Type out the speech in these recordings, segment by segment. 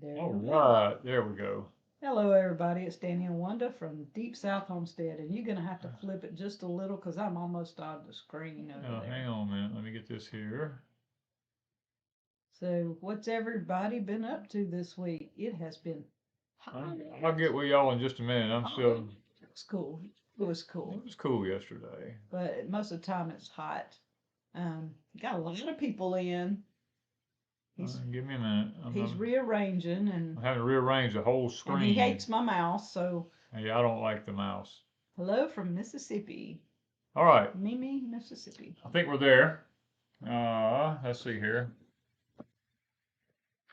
There All you go. right, there we go. Hello, everybody. It's Danny and Wanda from Deep South Homestead, and you're gonna have to flip it just a little because I'm almost out of the screen over there. Hang on a minute. Let me get this here. So, what's everybody been up to this week? It has been hot. I'll get with y'all in just a minute. I'm still. It was cool. It was cool. It was cool yesterday. But most of the time it's hot. Got a lot of people in. Give me a minute. He's rearranging and I'm having to rearrange the whole and screen. he hates my mouse, so Yeah, I don't like the mouse. hello from Mississippi. All right. Mimi, Mississippi. I think we're there. Let's see here.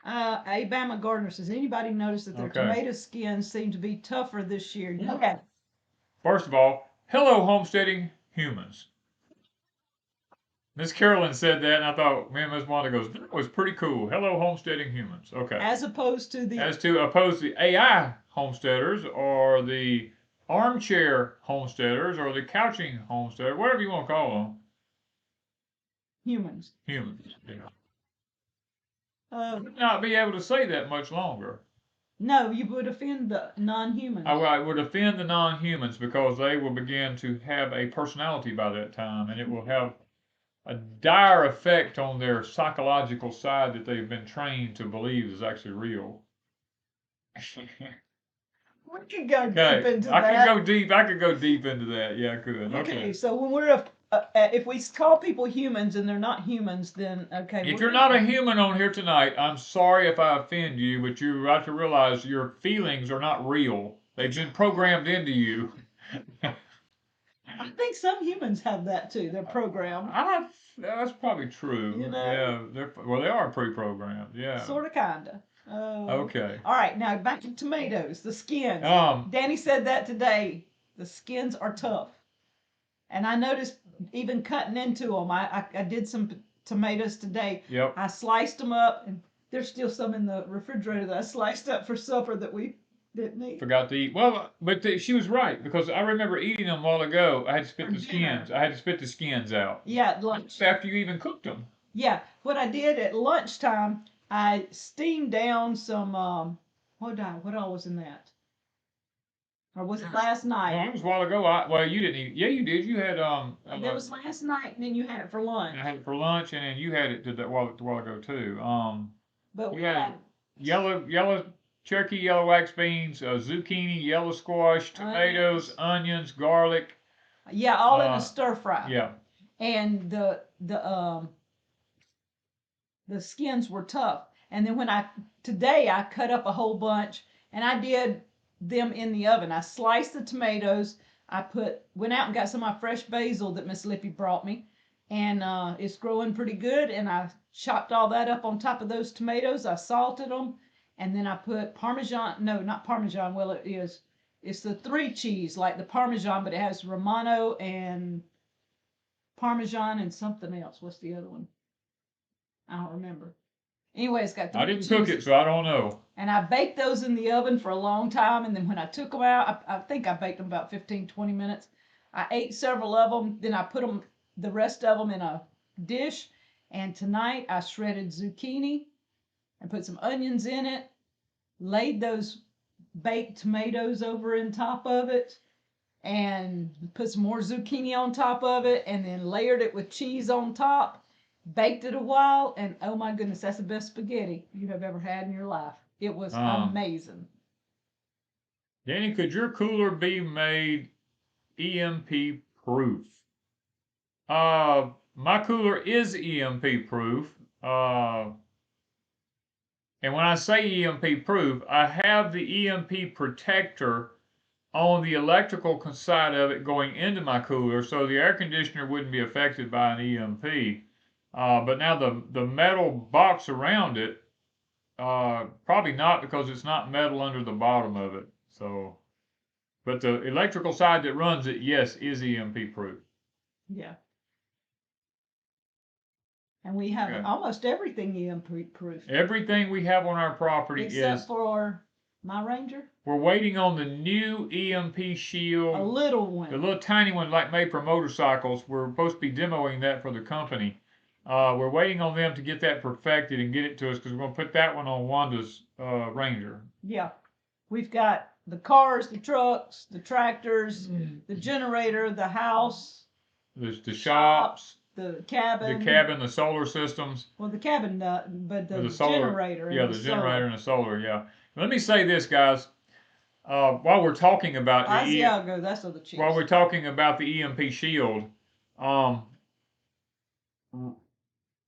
Alabama Gardener says, anybody notice that their tomato skins seem to be tougher this year? Okay. First of all, hello, homesteading humans. Miss Carolyn said that, and I thought, man, Miss Wanda goes, that was pretty cool. Hello, homesteading humans. Okay. As opposed to the AI homesteaders, or the armchair homesteaders, or the couching homesteaders, whatever you want to call them. Humans. Humans. Yeah. Not be able to say that much longer. No, you would offend the non-humans. I would offend the non-humans because they will begin to have a personality by that time, and it will have a dire effect on their psychological side that they've been trained to believe is actually real. We could go deep into that. I could go deep into that. Yeah, I could. Okay, so when we're if we call people humans and they're not humans, then okay. If you're not a human on here tonight, I'm sorry if I offend you, but you have to realize your feelings are not real. They've been programmed into you. I think some humans have that too. They're programmed. That's probably true. You know? Yeah, they are pre-programmed. Yeah. Sorta, kinda. Okay. All right, now back to tomatoes. The skins. Danny said that today. The skins are tough, and I noticed even cutting into them. I did some tomatoes today. Yep. I sliced them up, and there's still some in the refrigerator that I sliced up for supper that we didn't eat. Forgot to eat. Well, but she was right, because I remember eating them a while ago. I had to spit the skins. I had to spit the skins out. Yeah, at lunch. After you even cooked them. Yeah, what I did at lunchtime, I steamed down some what all was in that? Or was it last night? No, it was a while ago. Well, you didn't eat. Yeah, you did. You had That was last night, and then you had it for lunch. I had it for lunch, and then you had it a while ago too. But we had yellow Cherokee yellow wax beans, zucchini, yellow squash, tomatoes, onions, garlic. Yeah, all in a stir fry. Yeah. And the skins were tough. And then today I cut up a whole bunch, and I did them in the oven. I sliced the tomatoes. I went out and got some of my fresh basil that Miss Lippy brought me, and it's growing pretty good. And I chopped all that up on top of those tomatoes. I salted them, and then I put Parmesan. No, not Parmesan. Well, it is. It's the 3 cheese, like the Parmesan, but it has Romano and Parmesan and something else. What's the other one? I don't remember. Anyway, it's got 3 I didn't cook it, so I don't know. And I baked those in the oven for a long time, and then when I took them out, I think I baked them about 15, 20 minutes. I ate several of them, then I put the rest of them in a dish, and tonight I shredded zucchini and put some onions in it, laid those baked tomatoes over in top of it, and put some more zucchini on top of it, and then layered it with cheese on top. Baked it a while, and oh my goodness, that's the best spaghetti you have ever had in your life. It was amazing. Danny, could your cooler be made EMP proof? My cooler is EMP proof. And when I say EMP proof, I have the EMP protector on the electrical side of it going into my cooler, so the air conditioner wouldn't be affected by an EMP. But now the metal box around it, probably not, because it's not metal under the bottom of it. So, but the electrical side that runs it, yes, is EMP proof. Yeah. And we have almost everything EMP proof. Everything we have on our property except for my Ranger. We're waiting on the new EMP shield. A little one. The little tiny one like made for motorcycles. We're supposed to be demoing that for the company. We're waiting on them to get that perfected and get it to us because we're going to put that one on Wanda's Ranger. Yeah. We've got the cars, the trucks, the tractors, the generator, the house, The shops, the cabin. the solar systems. Well, the cabin, but the solar, generator. Yeah, the generator and the solar, yeah. Let me say this, guys. While we're talking about while we're talking about the EMP shield,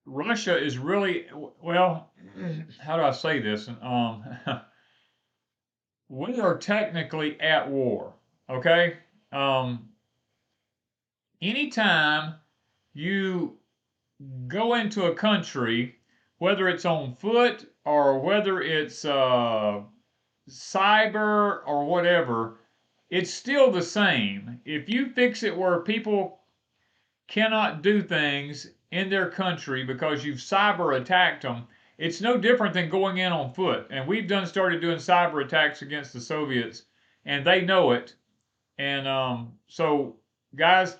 Russia is really, well, how do I say this? We are technically at war, okay? Anytime you go into a country, whether it's on foot or whether it's cyber or whatever, it's still the same. If you fix it where people cannot do things in their country because you've cyber attacked them, it's no different than going in on foot. And we've started doing cyber attacks against the Soviets, and they know it. And so, guys,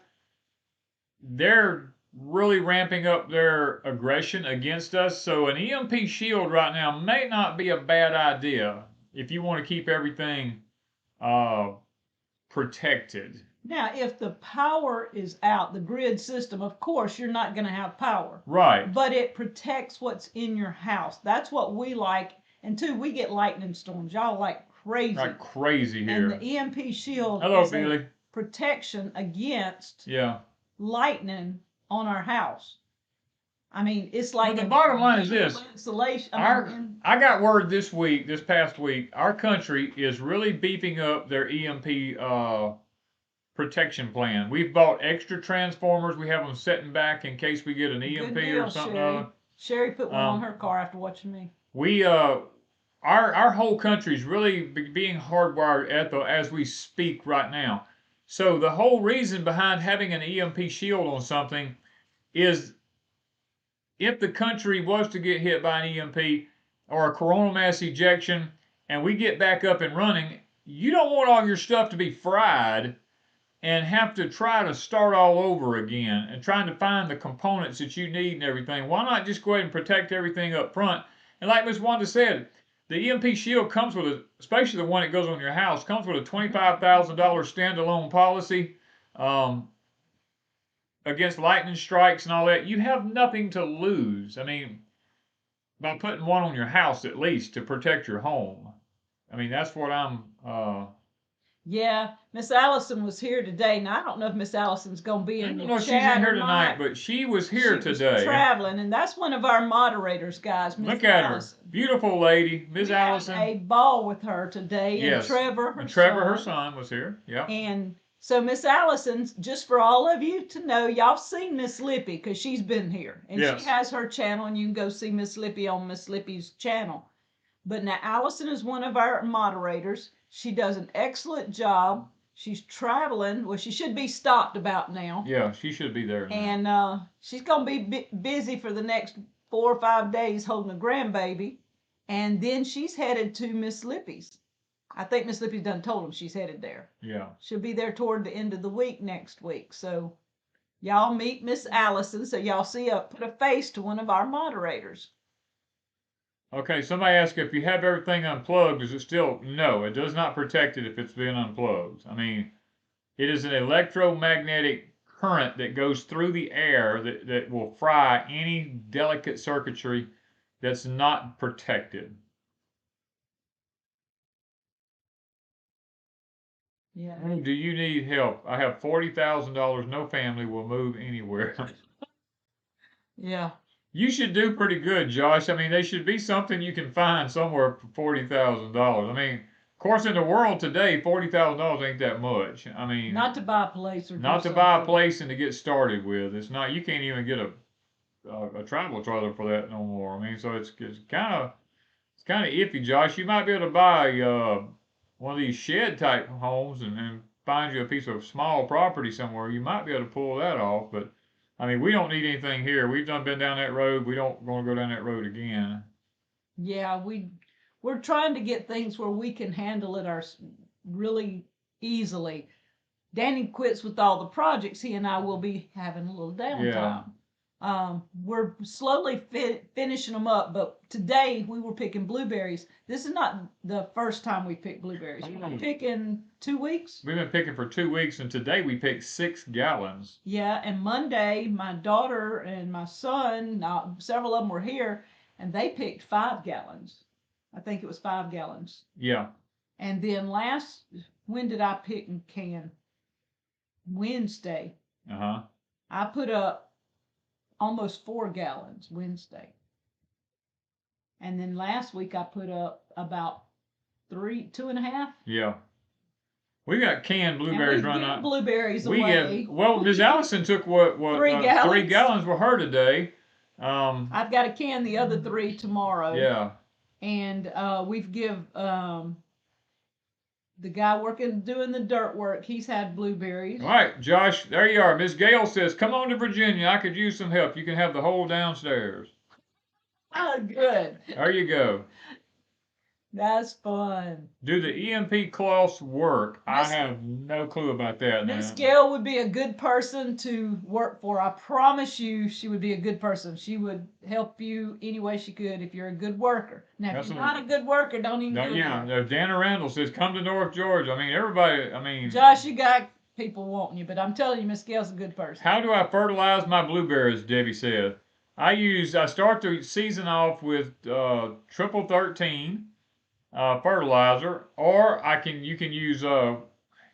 they're really ramping up their aggression against us. So an EMP shield right now may not be a bad idea if you want to keep everything protected. Now, if the power is out, the grid system, of course, you're not going to have power. Right. But it protects what's in your house. That's what we like. And two, we get lightning storms. Y'all like crazy. Like crazy here. And the EMP shield is Billy. Protection against lightning on our house. I mean, it's like the bottom line is this. Insulation. I got word this past week, our country is really beefing up their EMP protection plan. We've bought extra transformers. We have them sitting back in case we get an EMP or something other. Sherry put one on her car after watching me. We our whole country is really being hardwired as we speak right now. So the whole reason behind having an EMP shield on something is if the country was to get hit by an EMP or a coronal mass ejection and we get back up and running, you don't want all your stuff to be fried and have to try to start all over again and trying to find the components that you need and everything. Why not just go ahead and protect everything up front? And like Ms. Wanda said, the EMP shield comes with especially the one that goes on your house, comes with a $25,000 standalone policy. Against lightning strikes and all that, you have nothing to lose. I mean, by putting one on your house at least to protect your home. I mean, that's what I'm. Yeah, Miss Allison was here today. Now I don't know if Miss Allison's gonna be in the chat. I don't know if she's in here tonight, but she was here today. Was traveling, and that's one of our moderators, guys. Ms. Look at Allison. Her, beautiful lady, Miss Allison. Had a ball with her today, yes. And Trevor, her son, was here. Yeah. And so Miss Allison's, just for all of you to know, y'all seen Miss Lippy because she's been here. And yes. She has her channel, and you can go see Miss Lippy on Miss Lippy's channel. But now Allison is one of our moderators. She does an excellent job. She's traveling. Well, she should be stopped about now. Yeah, she should be there now. And she's going to be busy for the next 4 or 5 days holding a grandbaby. And then she's headed to Miss Lippy's. I think Miss Lippy's done told him she's headed there. Yeah. She'll be there toward the end of the week next week. So y'all meet Miss Allison so y'all put a face to one of our moderators. Okay, somebody asked if you have everything unplugged, does it still? No, it does not protect it if it's been unplugged. I mean, it is an electromagnetic current that goes through the air that will fry any delicate circuitry that's not protected. Yeah. Do you need help? I have $40,000. No family will move anywhere. Yeah. You should do pretty good, Josh. I mean, there should be something you can find somewhere for $40,000. I mean, of course, in the world today, $40,000 ain't that much. I mean, not to buy a place or not to buy a place and to get started with. It's not. You can't even get a travel trailer for that no more. I mean, so it's kind of iffy, Josh. You might be able to buy one of these shed type homes and find you a piece of small property somewhere. You might be able to pull that off, but I mean, we don't need anything here. We've been down that road. We don't want to go down that road again. Yeah, we're trying to get things where we can handle it really easily. Danny quits with all the projects. He and I will be having a little downtime. We're slowly finishing them up, but today we were picking blueberries. This is not the first time we picked blueberries. We've been picking 2 weeks. We've been picking for 2 weeks, and today we picked 6 gallons. Yeah, and Monday, my daughter and my son, several of them were here, and they picked 5 gallons. I think it was 5 gallons. Yeah. And then when did I pick and can? Wednesday. I put up almost 4 gallons Wednesday. And then last week I put up about 2.5. Yeah. We got canned blueberries running out. Blueberries away. Ms. Allison took what 3 gallons? 3 gallons for her today. I've got to can the other 3 tomorrow. Yeah. And we've the guy doing the dirt work, he's had blueberries. All right, Josh, there you are. Miss Gail says, come on to Virginia. I could use some help. You can have the whole downstairs. Oh, good. There you go. That's fun. Do the EMP cloths work? I have no clue about that. Miss Gail would be a good person to work for. I promise you she would be a good person. She would help you any way she could if you're a good worker. Now, if you're not a good worker, don't even do it. Dana Randall says, come to North Georgia. I mean, everybody, Josh, you got people wanting you, but I'm telling you, Miss Gail's a good person. How do I fertilize my blueberries, Debbie said. I start the season off with triple 13. Fertilizer, or you can use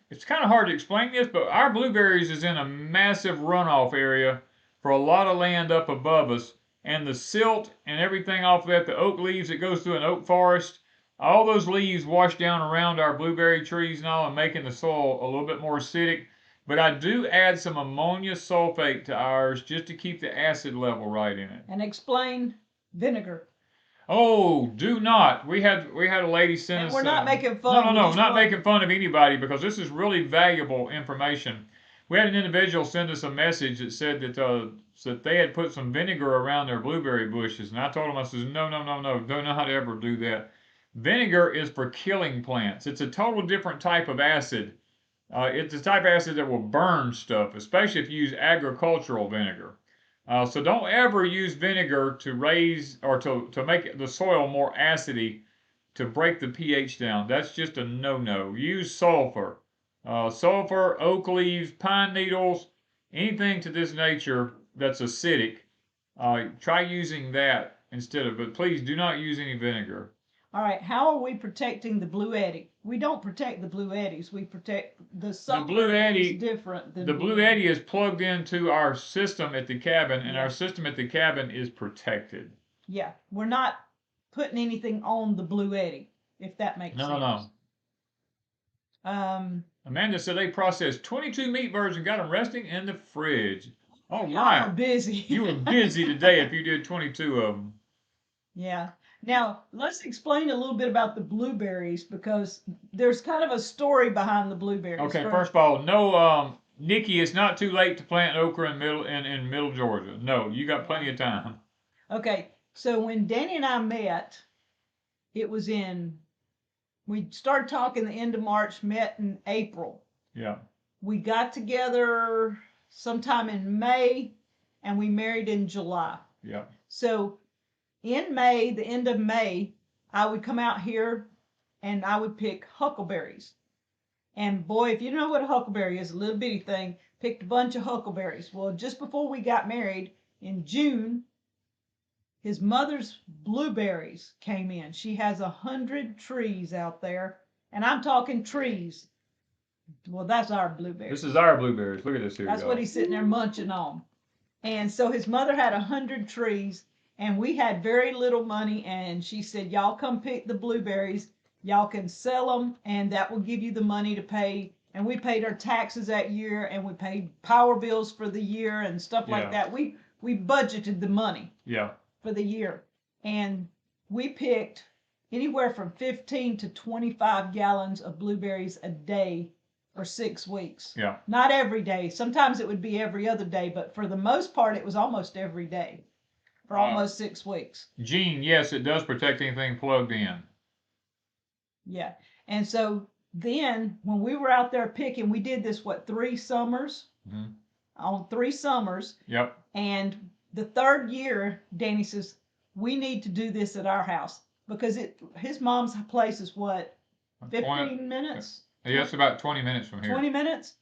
it's kind of hard to explain this, but our blueberries is in a massive runoff area for a lot of land up above us, and the silt and everything off that, the oak leaves that goes through an oak forest, all those leaves wash down around our blueberry trees and all, and making the soil a little bit more acidic. But I do add some ammonia sulfate to ours just to keep the acid level right in it. And explain vinegar. Oh, do not. We had a lady send us. We're not making fun. No, not making fun of anybody, because this is really valuable information. We had an individual send us a message that said that they had put some vinegar around their blueberry bushes, and I told them, I says, no, do not ever do that. Vinegar is for killing plants. It's a total different type of acid. It's a type of acid that will burn stuff, especially if you use agricultural vinegar. So don't ever use vinegar to raise or to make the soil more acidy to break the pH down. That's just a no-no. Use sulfur. Sulfur, oak leaves, pine needles, anything to this nature that's acidic. Try using that instead of, but please do not use any vinegar. All right, how are we protecting the Blue Eddy? We don't protect the Blue Eddies. We protect the sulfur. The Blue Eddy is different than the Blue Eddy is plugged into our system at the cabin, and our system at the cabin is protected. Yeah, we're not putting anything on the Blue Eddy, if that makes sense. No. Amanda said they processed 22 meat birds and got them resting in the fridge. Oh my! You were busy. You were busy today if you did 22 of them. Yeah. Now, let's explain a little bit about the blueberries, because there's kind of a story behind the blueberries. Okay, first of all, no, Nikki, it's not too late to plant okra in middle Georgia. No, you got plenty of time. Okay, so when Danny and I met, we started talking the end of March, met in April. Yeah. We got together sometime in May, and we married in July. Yeah. So in May, the end of May, I would come out here and I would pick huckleberries. And boy, if you know what a huckleberry is, a little bitty thing, picked a bunch of huckleberries. Well, just before we got married in June, his mother's blueberries came in. She has 100 trees out there, and I'm talking trees. Well, that's our blueberries. This is our blueberries. Look at this here. That's what he's sitting there munching on. And so his mother had 100 trees. And we had very little money, and she said, y'all come pick the blueberries. Y'all can sell them, and that will give you the money to pay. And we paid our taxes that year, and we paid power bills for the year and stuff like that. We budgeted the money for the year. And we picked anywhere from 15 to 25 gallons of blueberries a day for 6 weeks. Yeah. Not every day. Sometimes it would be every other day, but for the most part, it was almost every day. For almost 6 weeks. Gene, yes, it does protect anything plugged in. Yeah. And so then when we were out there picking, we did this, 3 summers? Mm-hmm. On 3 summers. Yep. And The third year, Danny says, we need to do this at our house because his mom's place is what, 15 minutes? Yeah, it's about 20 minutes from here. 20 minutes?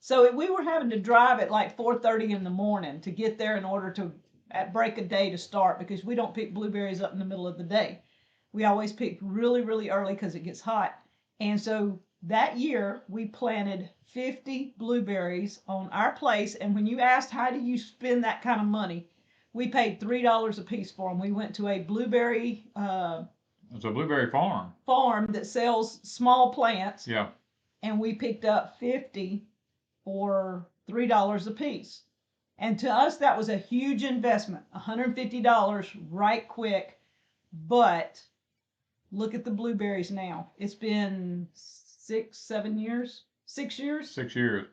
So we were having to drive at like 4:30 in the morning to get there in order to at break of day to start, because we don't pick blueberries up in the middle of the day. We always pick really, really early because it gets hot. And so that year we planted 50 blueberries on our place. And when you asked how do you spend that kind of money, we paid $3 a piece for them. We went to a blueberry it's a blueberry farm that sells small plants. Yeah. And we picked up 50 for $3 a piece. And to us, that was a huge investment, $150 right quick. But look at the blueberries now. It's been 7 years, 6 years. 6 years.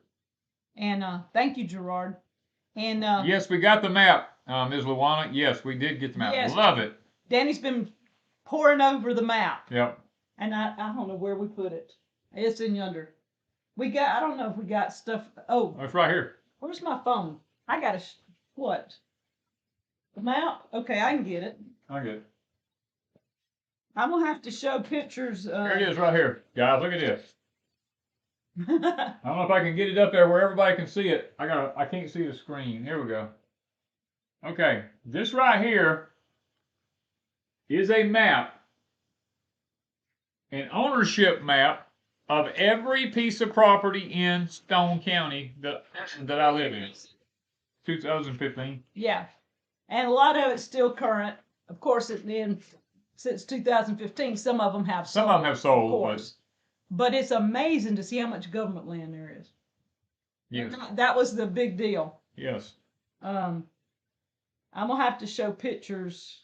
And thank you, Gerard. And yes, we got the map, Ms. Luana. Yes, we did get the map. Yes. Love it. Danny's been poring over the map. Yep. And I don't know where we put it. It's in yonder. I don't know if we got stuff. Oh, it's right here. Where's my phone? I got what? The map? Okay, I can get it. I get it. I'm going to have to show pictures. Here it is right here. Guys, look at this. I don't know if I can get it up there where everybody can see it. I can't see the screen. Here we go. Okay, this right here is a map, an ownership map of every piece of property in Stone County that I live in. 2015. Yeah, and a lot of it's still current. Of course, it's been since 2015. Some of them have sold. Some of them have sold, of course. But it's amazing to see how much government land there is. Yes. That was the big deal. Yes. I'm gonna have to show pictures.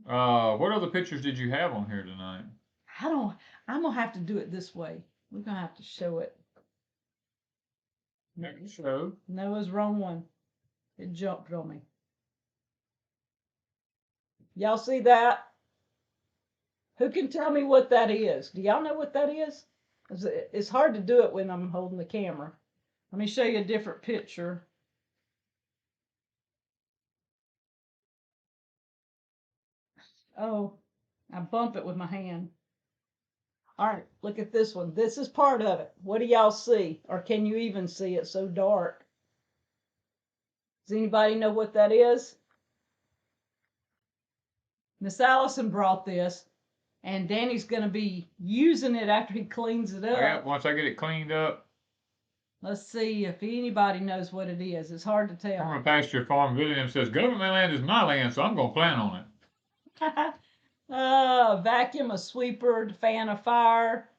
What other pictures did you have on here tonight? I'm gonna have to do it this way. We're gonna have to show it. Next show. No, it was the wrong one. It jumped on me. Y'all see that? Who can tell me what that is? Do y'all know what that is? It's hard to do it when I'm holding the camera. Let me show you a different picture. Oh, I bump it with my hand. All right, look at this one. This is part of it. What do y'all see? Or can you even see it so dark? Does anybody know what that is? Miss Allison brought this, and Danny's going to be using it after he cleans it up. Yeah, once I get it cleaned up. Let's see if anybody knows what it is. It's hard to tell. I'm going to pasture farm video and says, government land is my land, so I'm going to plan on it. A vacuum, a sweeper, fan of fire,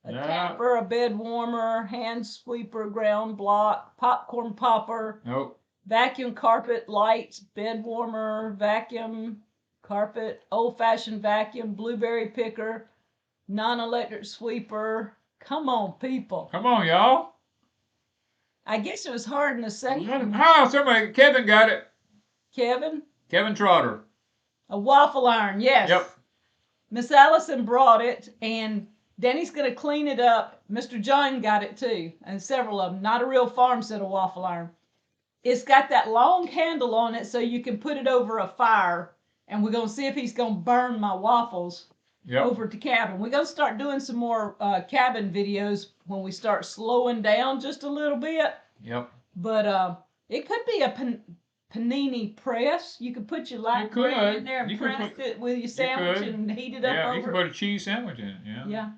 a tapper, a bed warmer, hand sweeper, ground block, popcorn popper. Nope. Vacuum, carpet, lights, bed warmer, vacuum, carpet, old-fashioned vacuum, blueberry picker, non-electric sweeper. Come on, people. Come on, y'all. I guess it was hard in the second. Oh, Kevin got it. Kevin Trotter. A waffle iron, yes. Yep. Miss Allison brought it, and Danny's going to clean it up. Mr. John got it too, and several of them. Not a real farm set of waffle iron. It's got that long handle on it so you can put it over a fire, and we're going to see if he's going to burn my waffles over to cabin. We're going to start doing some more cabin videos when we start slowing down just a little bit. Yep. But it could be a panini press. You could put your light bread in there and press it with your sandwich and heat it up over. Yeah, you could put a cheese sandwich in it. Yeah. Yeah,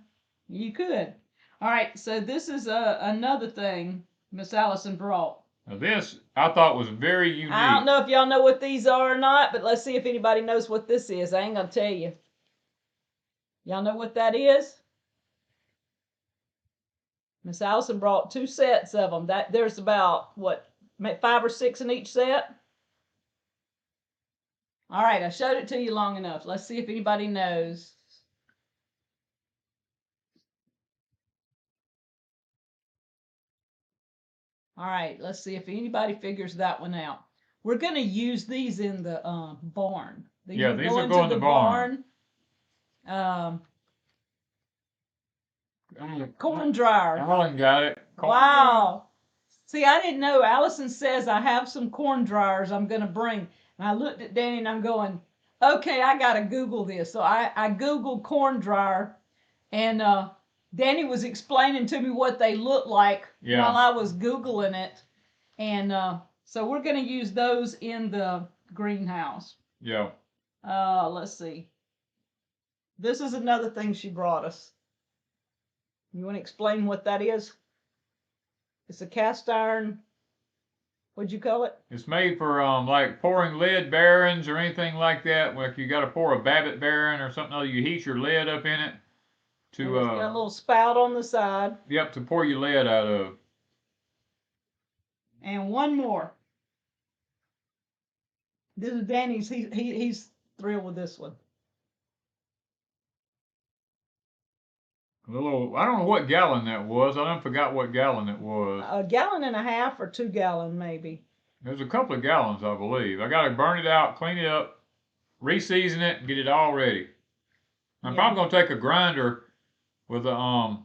you could. All right, so this is another thing Miss Allison brought. Now this I thought was very unique. I don't know if y'all know what these are or not, but let's see if anybody knows what this is. I ain't gonna tell you. Y'all know what that is? Miss Allison brought 2 sets of them. There's about, what, 5 or 6 in each set? All right, I showed it to you long enough. Let's see if anybody knows. All right, let's see if anybody figures that one out. We're going to use these in the barn. These are going in the barn. Corn dryer. Alan got it. Wow. See, I didn't know. Allison says I have some corn dryers I'm going to bring. And I looked at Danny and I'm going, okay, I got to Google this. So I Googled corn dryer, and Danny was explaining to me what they look like while I was Googling it. And so we're going to use those in the greenhouse. Yeah. Let's see. This is another thing she brought us. You want to explain what that is? It's a cast iron. What'd you call it? It's made for like pouring lead bearings or anything like that. Like you got to pour a Babbitt bearing or something, you heat your lead up in it to it's got a little spout on the side. Yep, to pour your lead out of. And one more. This is Danny's. He's thrilled with this one. A little, I don't know what gallon that was. I done forgot what gallon it was. 1.5 gallons or 2 gallons maybe. There's a couple of gallons, I believe. I got to burn it out, clean it up, re-season it, and get it all ready. I'm probably gonna take a grinder with a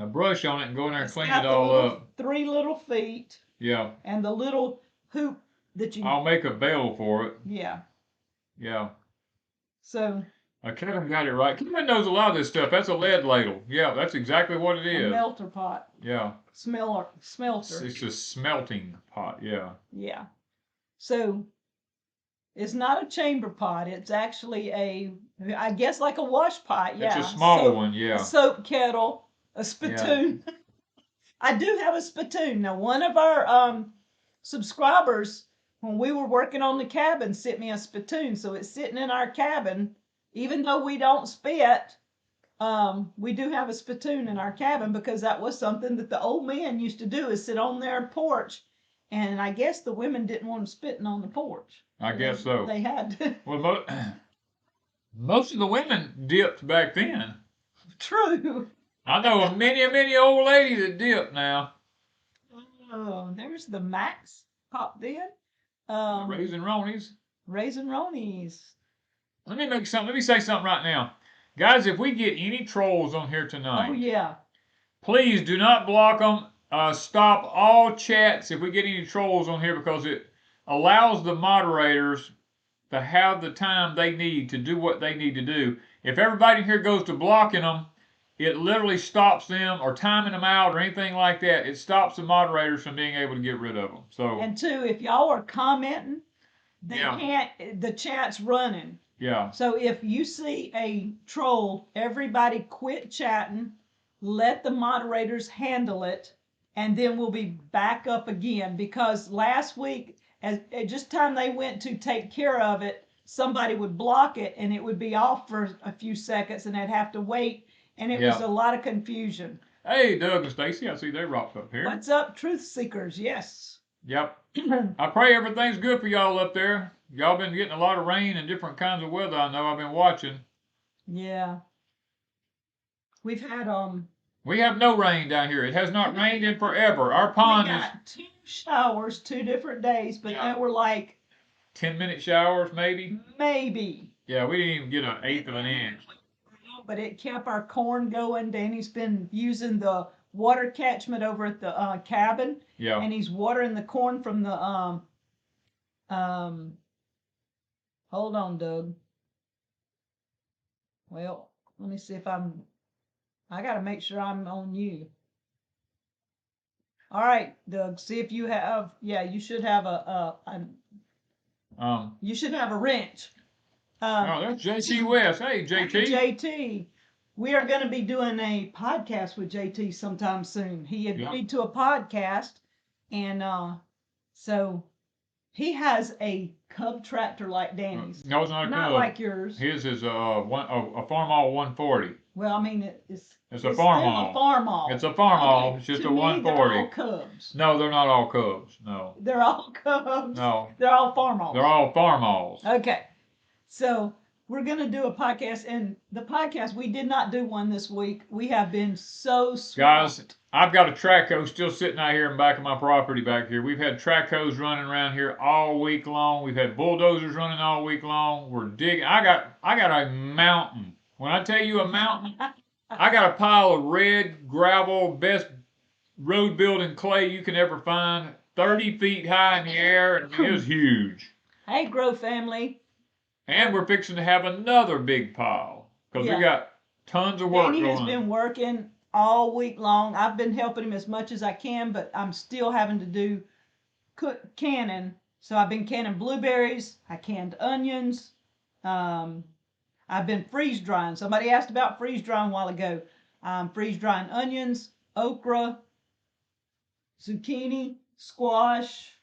brush on it and go in there and clean it all up. 3 little feet. Yeah. And the little hoop that you. I'll make a bell for it. Yeah. Yeah. So. Kevin got it right. Kevin knows a lot of this stuff. That's a lead ladle. Yeah, that's exactly what it is. A melter pot. Yeah. Smelter. It's a smelting pot. Yeah. Yeah. So it's not a chamber pot. It's actually I guess like a wash pot. Yeah. It's a small one. Yeah. A soap kettle, a spittoon. Yeah. I do have a spittoon. Now, one of our subscribers, when we were working on the cabin, sent me a spittoon. So it's sitting in our cabin. Even though we don't spit, we do have a spittoon in our cabin because that was something that the old men used to do, is sit on their porch. And I guess the women didn't want them spitting on the porch. I guess so. They had to. Well, most of the women dipped back then. True. I know many old lady that dipped now. Oh, there's the Max popped in. Raisin Ronies. Raisin Ronies. Let me say something right now. Guys, if we get any trolls on here tonight. Oh, yeah. Please do not block them. Stop all chats if we get any trolls on here, because it allows the moderators to have the time they need to do what they need to do. If everybody here goes to blocking them, it literally stops them, or timing them out or anything like that. It stops the moderators from being able to get rid of them. So. And two, if y'all are commenting, they can't. The chat's running. Yeah. So if you see a troll, everybody quit chatting, let the moderators handle it, and then we'll be back up again. Because last week, at just time they went to take care of it, somebody would block it and it would be off for a few seconds and they'd have to wait, and it was a lot of confusion. Hey, Doug and Stacy, I see they rocked up here. What's up, truth seekers? Yes. Yep. I pray everything's good for y'all up there. Y'all been getting a lot of rain and different kinds of weather. I know. I've been watching. Yeah. We've had We have no rain down here. It has not rained in forever. Our pond is 2 showers, 2 different days, but they were like 10-minute showers, maybe. Maybe. Yeah, we didn't even get an eighth of an inch. But it kept our corn going. Danny's been using the water catchment over at the cabin. Yeah. And he's watering the corn from the hold on, Doug. Well, let me see if I got to make sure I'm on you. All right, Doug, see if you have, you should have you should have a wrench. Oh, that's JT West. Hey, JT. JT. We are going to be doing a podcast with JT sometime soon. He agreed to a podcast, and so he has a Cub tractor like Danny's. No, it's not a Cub. Not like yours. His is a Farmall 140. Well, I mean, it's a Farmall. A Farmall. It's a Farmall. It's just a 140. They're all Cubs. No, they're not all Cubs. No. They're all Cubs. No. They're all Farmalls. They're all Farmalls. Okay. So we're going to do a podcast, and the podcast, we did not do one this week. We have been so swamped. Guys, I've got a track hose still sitting out here in the back of my property back here. We've had track hose running around here all week long. We've had bulldozers running all week long. We're digging. I got a mountain. When I tell you a mountain, I got a pile of red gravel, best road building clay you can ever find, 30 feet high in the air. I mean, it was huge. Hey, Grow family. And we're fixing to have another big pile because we Yeah. got tons of work Danny going has on. been working all week long. I've been helping him as much as I can, but I'm still having to do canning. So I've been canning blueberries. I canned onions. I've been freeze drying. Somebody asked about freeze drying a while ago. Freeze drying onions, okra, zucchini, squash,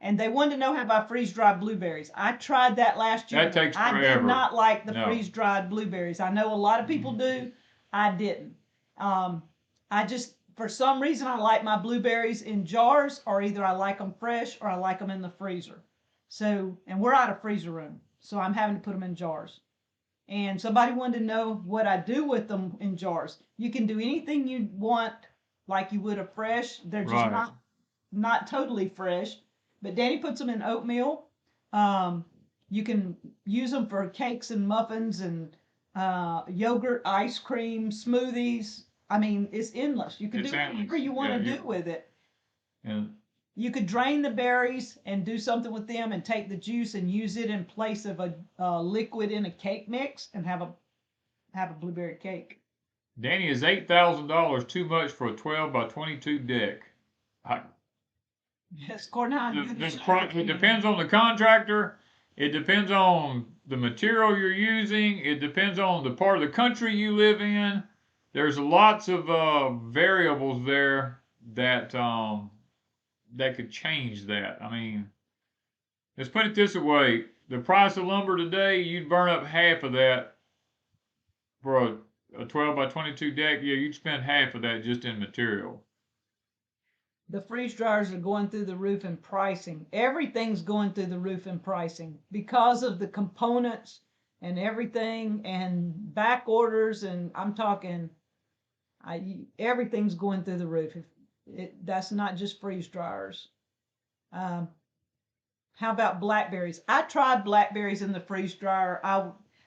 and they wanted to know how I freeze dried blueberries. I tried that last year. That takes I forever. did not like the No. freeze dried blueberries. I know a lot of people do. I didn't. I just, for some reason, I like my blueberries in jars, or either I like them fresh or I like them in the freezer. So, and we're out of freezer room, so I'm having to put them in jars. And somebody wanted to know what I do with them in jars. You can do anything you want, like you would a fresh. They're just Right. not totally fresh. But Danny puts them in oatmeal. You can use them for cakes and muffins and yogurt, ice cream, smoothies. I mean, it's endless. You can It's do endless. whatever you want to Yeah, do with it. And You could drain the berries and do something with them and take the juice and use it in place of a liquid in a cake mix and have a blueberry cake. Danny, is $8,000 too much for a 12 by 22 deck? Yes, Cornell. It depends on the contractor. It depends on the material you're using. It depends on the part of the country you live in. There's lots of variables there that that could change that. I mean, let's put it this way: the price of lumber today, you'd burn up half of that for a 12 by 22 deck. Yeah, you'd spend half of that just in material. The freeze dryers are going through the roof in pricing. Everything's going through the roof in pricing because of the components and everything and back orders. And I'm talking, everything's going through the roof. That's not just freeze dryers. How about blackberries? I tried blackberries in the freeze dryer.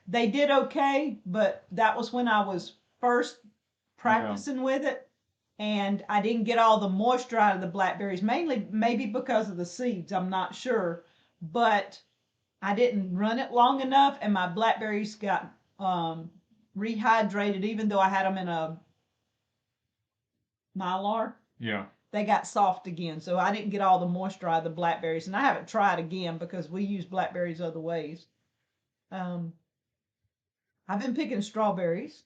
They did okay, but that was when I was first practicing with it. And I didn't get all the moisture out of the blackberries, mainly maybe because of the seeds, I'm not sure. But I didn't run it long enough, and my blackberries got rehydrated, even though I had them in a Mylar. Yeah. They got soft again, so I didn't get all the moisture out of the blackberries, and I haven't tried again because we use blackberries other ways. I've been picking strawberries.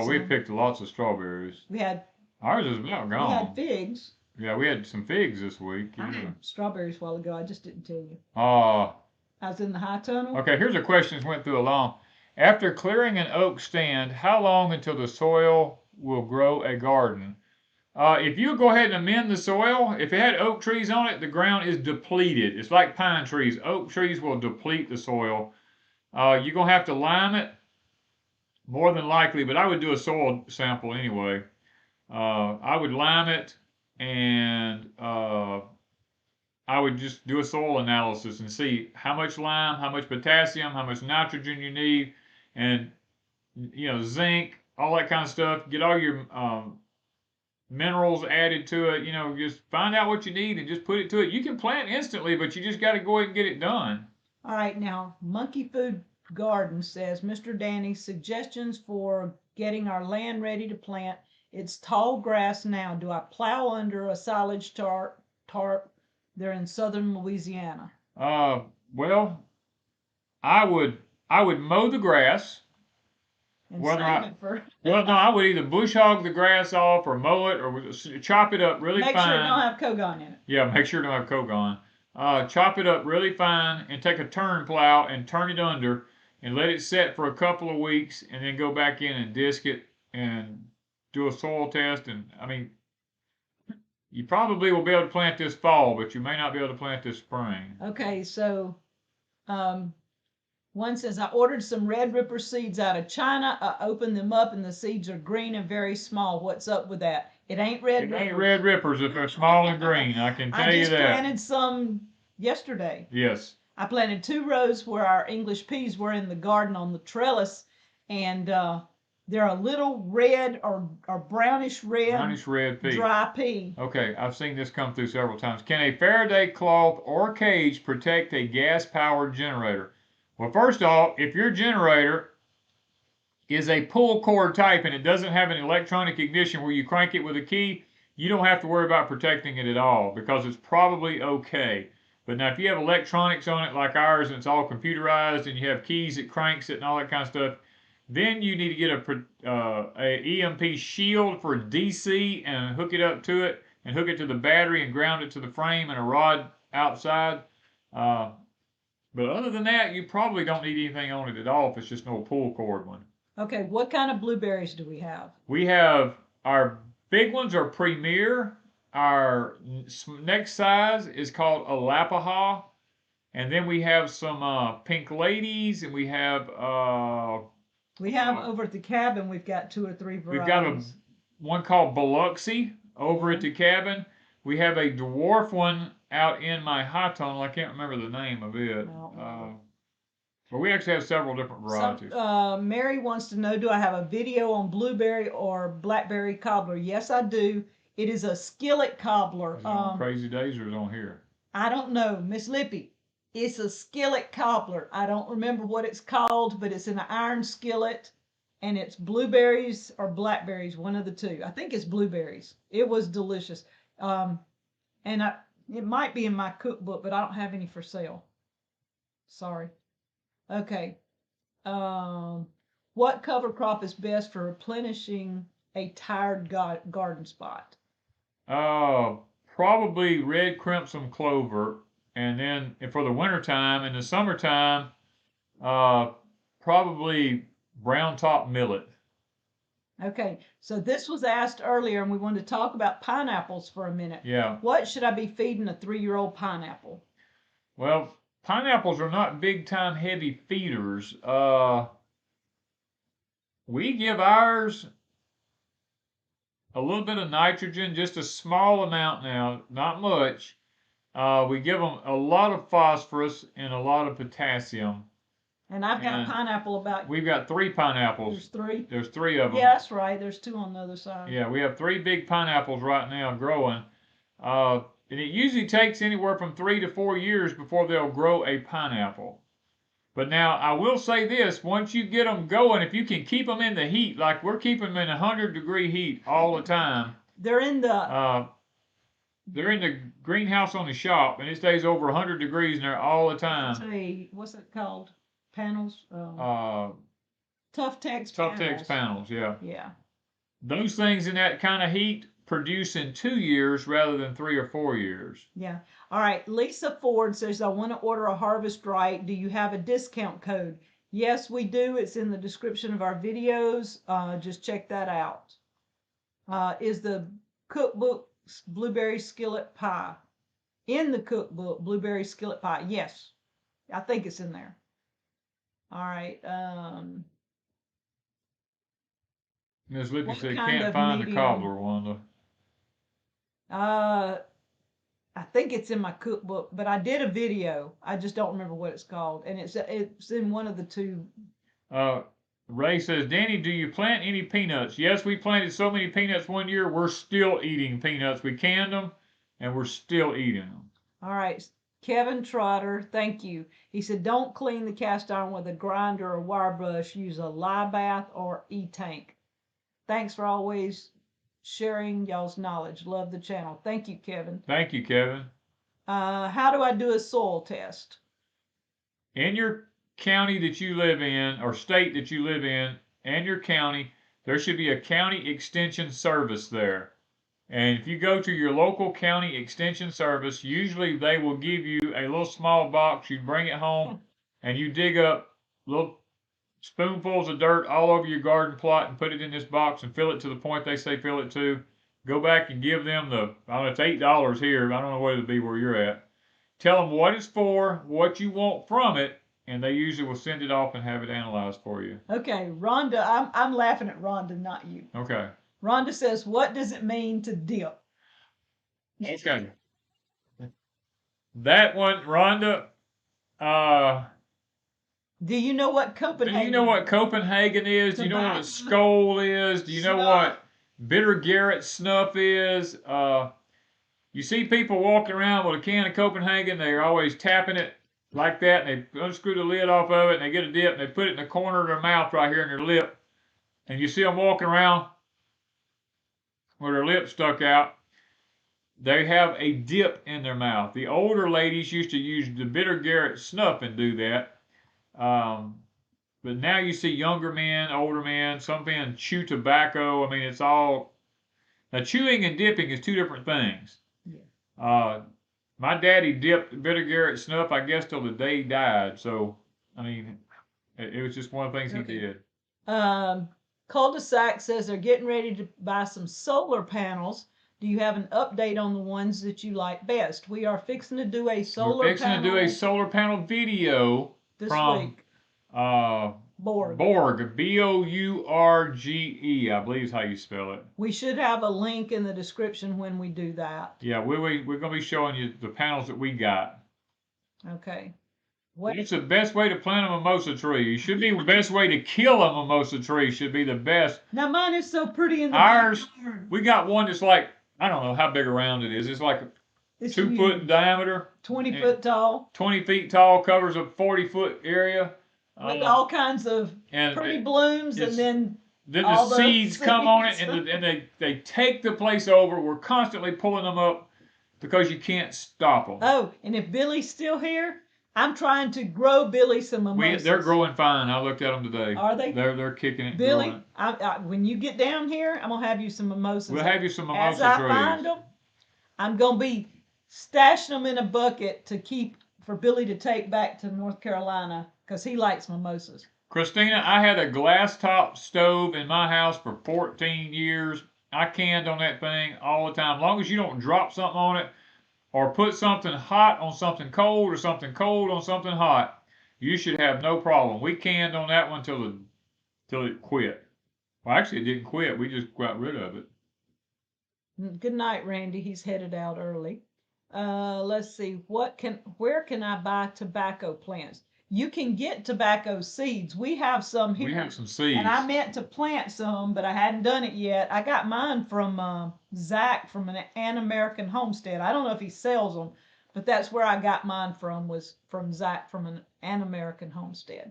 We picked lots of strawberries. We had Ours is about gone. We had figs. Yeah, we had some figs this week. I had strawberries a while ago. I just didn't tell you. I was in the high tunnel. Okay, here's a question that went through along. After clearing an oak stand, how long until the soil will grow a garden? If you go ahead and amend the soil, if it had oak trees on it, the ground is depleted. It's like pine trees. Oak trees will deplete the soil. You're going to have to lime it, more than likely, but I would do a soil sample anyway. I would lime it, and I would just do a soil analysis and see how much lime, how much potassium, how much nitrogen you need, and zinc, all that kind of stuff. Get all your minerals added to it. Just find out what you need and just put it to it. You can plant instantly, but you just got to go ahead and get it done. All right, now Monkey Food Garden says, Mr. Danny, suggestions for getting our land ready to plant. It's tall grass now. Do I plow under a silage tarp? They're in southern Louisiana. Well, I would mow the grass. And save it for. Well, no, I would either bush hog the grass off or mow it or chop it up really fine. Make sure it don't have Kogon in it. Yeah, make sure it don't have Kogon. Chop it up really fine and take a turn plow and turn it under and let it set for a couple of weeks and then go back in and disc it and do a soil test. And I mean, you probably will be able to plant this fall, but you may not be able to plant this spring. Okay, so one says, I ordered some Red Ripper seeds out of China. I opened them up and the seeds are green and very small. What's up with that? It ain't Red Rippers. It ain't Red Rippers if they're small and green. I can tell you that. I just planted some yesterday. Yes. I planted 2 rows where our English peas were in the garden on the trellis, and They're a little red or brownish red, brownish red pea. dry pea. Okay, I've seen this come through several times. Can a Faraday cloth or cage protect a gas-powered generator? Well, first off, if your generator is a pull cord type and it doesn't have an electronic ignition where you crank it with a key, you don't have to worry about protecting it at all because it's probably okay. But now if you have electronics on it like ours and it's all computerized and you have keys that cranks it and all that kind of stuff, then you need to get a EMP shield for DC and hook it up to it and hook it to the battery and ground it to the frame and a rod outside. But other than that, you probably don't need anything on it at all if it's just no pull cord one. Okay, what kind of blueberries do we have? We have our big ones are Premier. Our next size is called Alapaha. And then we have some pink ladies and we have over at the cabin, we've got 2 or 3 varieties. We've got one called Biloxi over at the cabin. We have a dwarf one out in my high tunnel. I can't remember the name of it. But we actually have several different varieties. Mary wants to know, do I have a video on blueberry or blackberry cobbler? Yes, I do. It is a skillet cobbler. Is it on Crazy Days or is it on here? I don't know, Miss Lippy. It's a skillet cobbler. I don't remember what it's called, but it's in an iron skillet, and it's blueberries or blackberries, one of the two. I think it's blueberries. It was delicious. And it might be in my cookbook, but I don't have any for sale. Sorry. Okay. What cover crop is best for replenishing a tired garden spot? Probably red crimson clover. And then for the wintertime, in the summertime, probably brown top millet. Okay, so this was asked earlier, and we wanted to talk about pineapples for a minute. Yeah. What should I be feeding a 3-year-old pineapple? Well, pineapples are not big time heavy feeders. We give ours a little bit of nitrogen, just a small amount now, not much. We give them a lot of phosphorus and a lot of potassium. And I've got a pineapple about... We've got 3 pineapples. There's 3? There's 3 of them. Yeah, that's right. There's 2 on the other side. Yeah, we have 3 big pineapples right now growing. And it usually takes anywhere from 3 to 4 years before they'll grow a pineapple. But now, I will say this, once you get them going, if you can keep them in the heat, like we're keeping them in 100-degree heat all the time. They're in the greenhouse on the shop, and it stays over 100 degrees in there all the time. What's it called? Panels? Tough Tex panels. Tough Tex panels, yeah. Yeah. Those things in that kind of heat produce in 2 years rather than 3 or 4 years. Yeah. All right. Lisa Ford says, I want to order a Harvest Right. Do you have a discount code? Yes, we do. It's in the description of our videos. Just check that out. Is the cookbook Blueberry Skillet Pie? In the cookbook, Blueberry Skillet Pie. Yes. I think it's in there. All right. Ms. Lippy said, can't find the cobbler, Wanda. I think it's in my cookbook, but I did a video. I just don't remember what it's called, and it's in one of the 2. Ray says, Danny, do you plant any peanuts? Yes, we planted so many peanuts one year. We're still eating peanuts. We canned them, and we're still eating them. All right. Kevin Trotter, thank you. He said, don't clean the cast iron with a grinder or wire brush. Use a lye bath or e-tank. Thanks for always sharing y'all's knowledge. Love the channel. Thank you, Kevin. Thank you, Kevin. How do I do a soil test? In your county that you live in, or state that you live in, and your county, there should be a county extension service there. And if you go to your local county extension service, usually they will give you a little small box. You bring it home and you dig up little spoonfuls of dirt all over your garden plot and put it in this box and fill it to the point they say fill it to. Go back and give them I don't know, it's $8 here. I don't know what it'll be where you're at. Tell them what it's for, what you want from it, and they usually will send it off and have it analyzed for you. Okay, Rhonda, I'm laughing at Rhonda, not you. Okay. Rhonda says, what does it mean to dip? Okay. That one, Rhonda, Do you know what Do Copenhagen? you know what Copenhagen is? Do you know what a skull is? Do you know what bitter Garrett snuff is? You see people walking around with a can of Copenhagen. They're always tapping it like that, and they unscrew the lid off of it, and they get a dip, and they put it in the corner of their mouth right here in their lip. And you see them walking around with their lip stuck out. They have a dip in their mouth. The older ladies used to use the bitter Garrett snuff and do that. But now you see younger men, older men, some men chew tobacco. I mean, it's all. Now, chewing and dipping is two different things. Yeah. My daddy dipped bitter Garrett snuff, I guess, till the day he died. So, I mean, it was just one of the things he did. Cul-de-sac says they're getting ready to buy some solar panels. Do you have an update on the ones that you like best? We are fixing to do a solar We're fixing to do a solar panel video this from week. Borg. Borg, Bourge, I believe is how you spell it. We should have a link in the description when we do that. Yeah, we're going to be showing you the panels that we got. Okay. What's the best way to plant a mimosa tree? It should be the best way to kill a mimosa tree. Should be the best. Now mine is so pretty in the Ours, backyard. We got one that's like, I don't know how big around it is. It's like 2 foot in diameter. 20 foot tall. 20 feet tall, covers a 40-foot area. With all kinds of pretty blooms, and then the seeds come on it, and they take the place over. We're constantly pulling them up because you can't stop them. Oh, and if Billy's still here, I'm trying to grow Billy some mimosas. They're growing fine. I looked at them today. Are they? They're kicking it. Billy, when you get down here, I'm gonna have you some mimosas. We'll have you some mimosa trees. As I find them, I'm gonna be stashing them in a bucket to keep for Billy to take back to North Carolina because he likes mimosas. Christina, I had a glass top stove in my house for 14 years. I canned on that thing all the time. As long as you don't drop something on it or put something hot on something cold or something cold on something hot, you should have no problem. We canned on that one till it quit. Well, actually, it didn't quit. We just got rid of it. Good night, Randy. He's headed out early. Let's see. Where can I buy tobacco plants? You can get tobacco seeds. We have some here. We have some seeds. And I meant to plant some, but I hadn't done it yet. I got mine from Zach from an American Homestead. I don't know if he sells them, but that's where I got mine from, was from Zach from an American Homestead.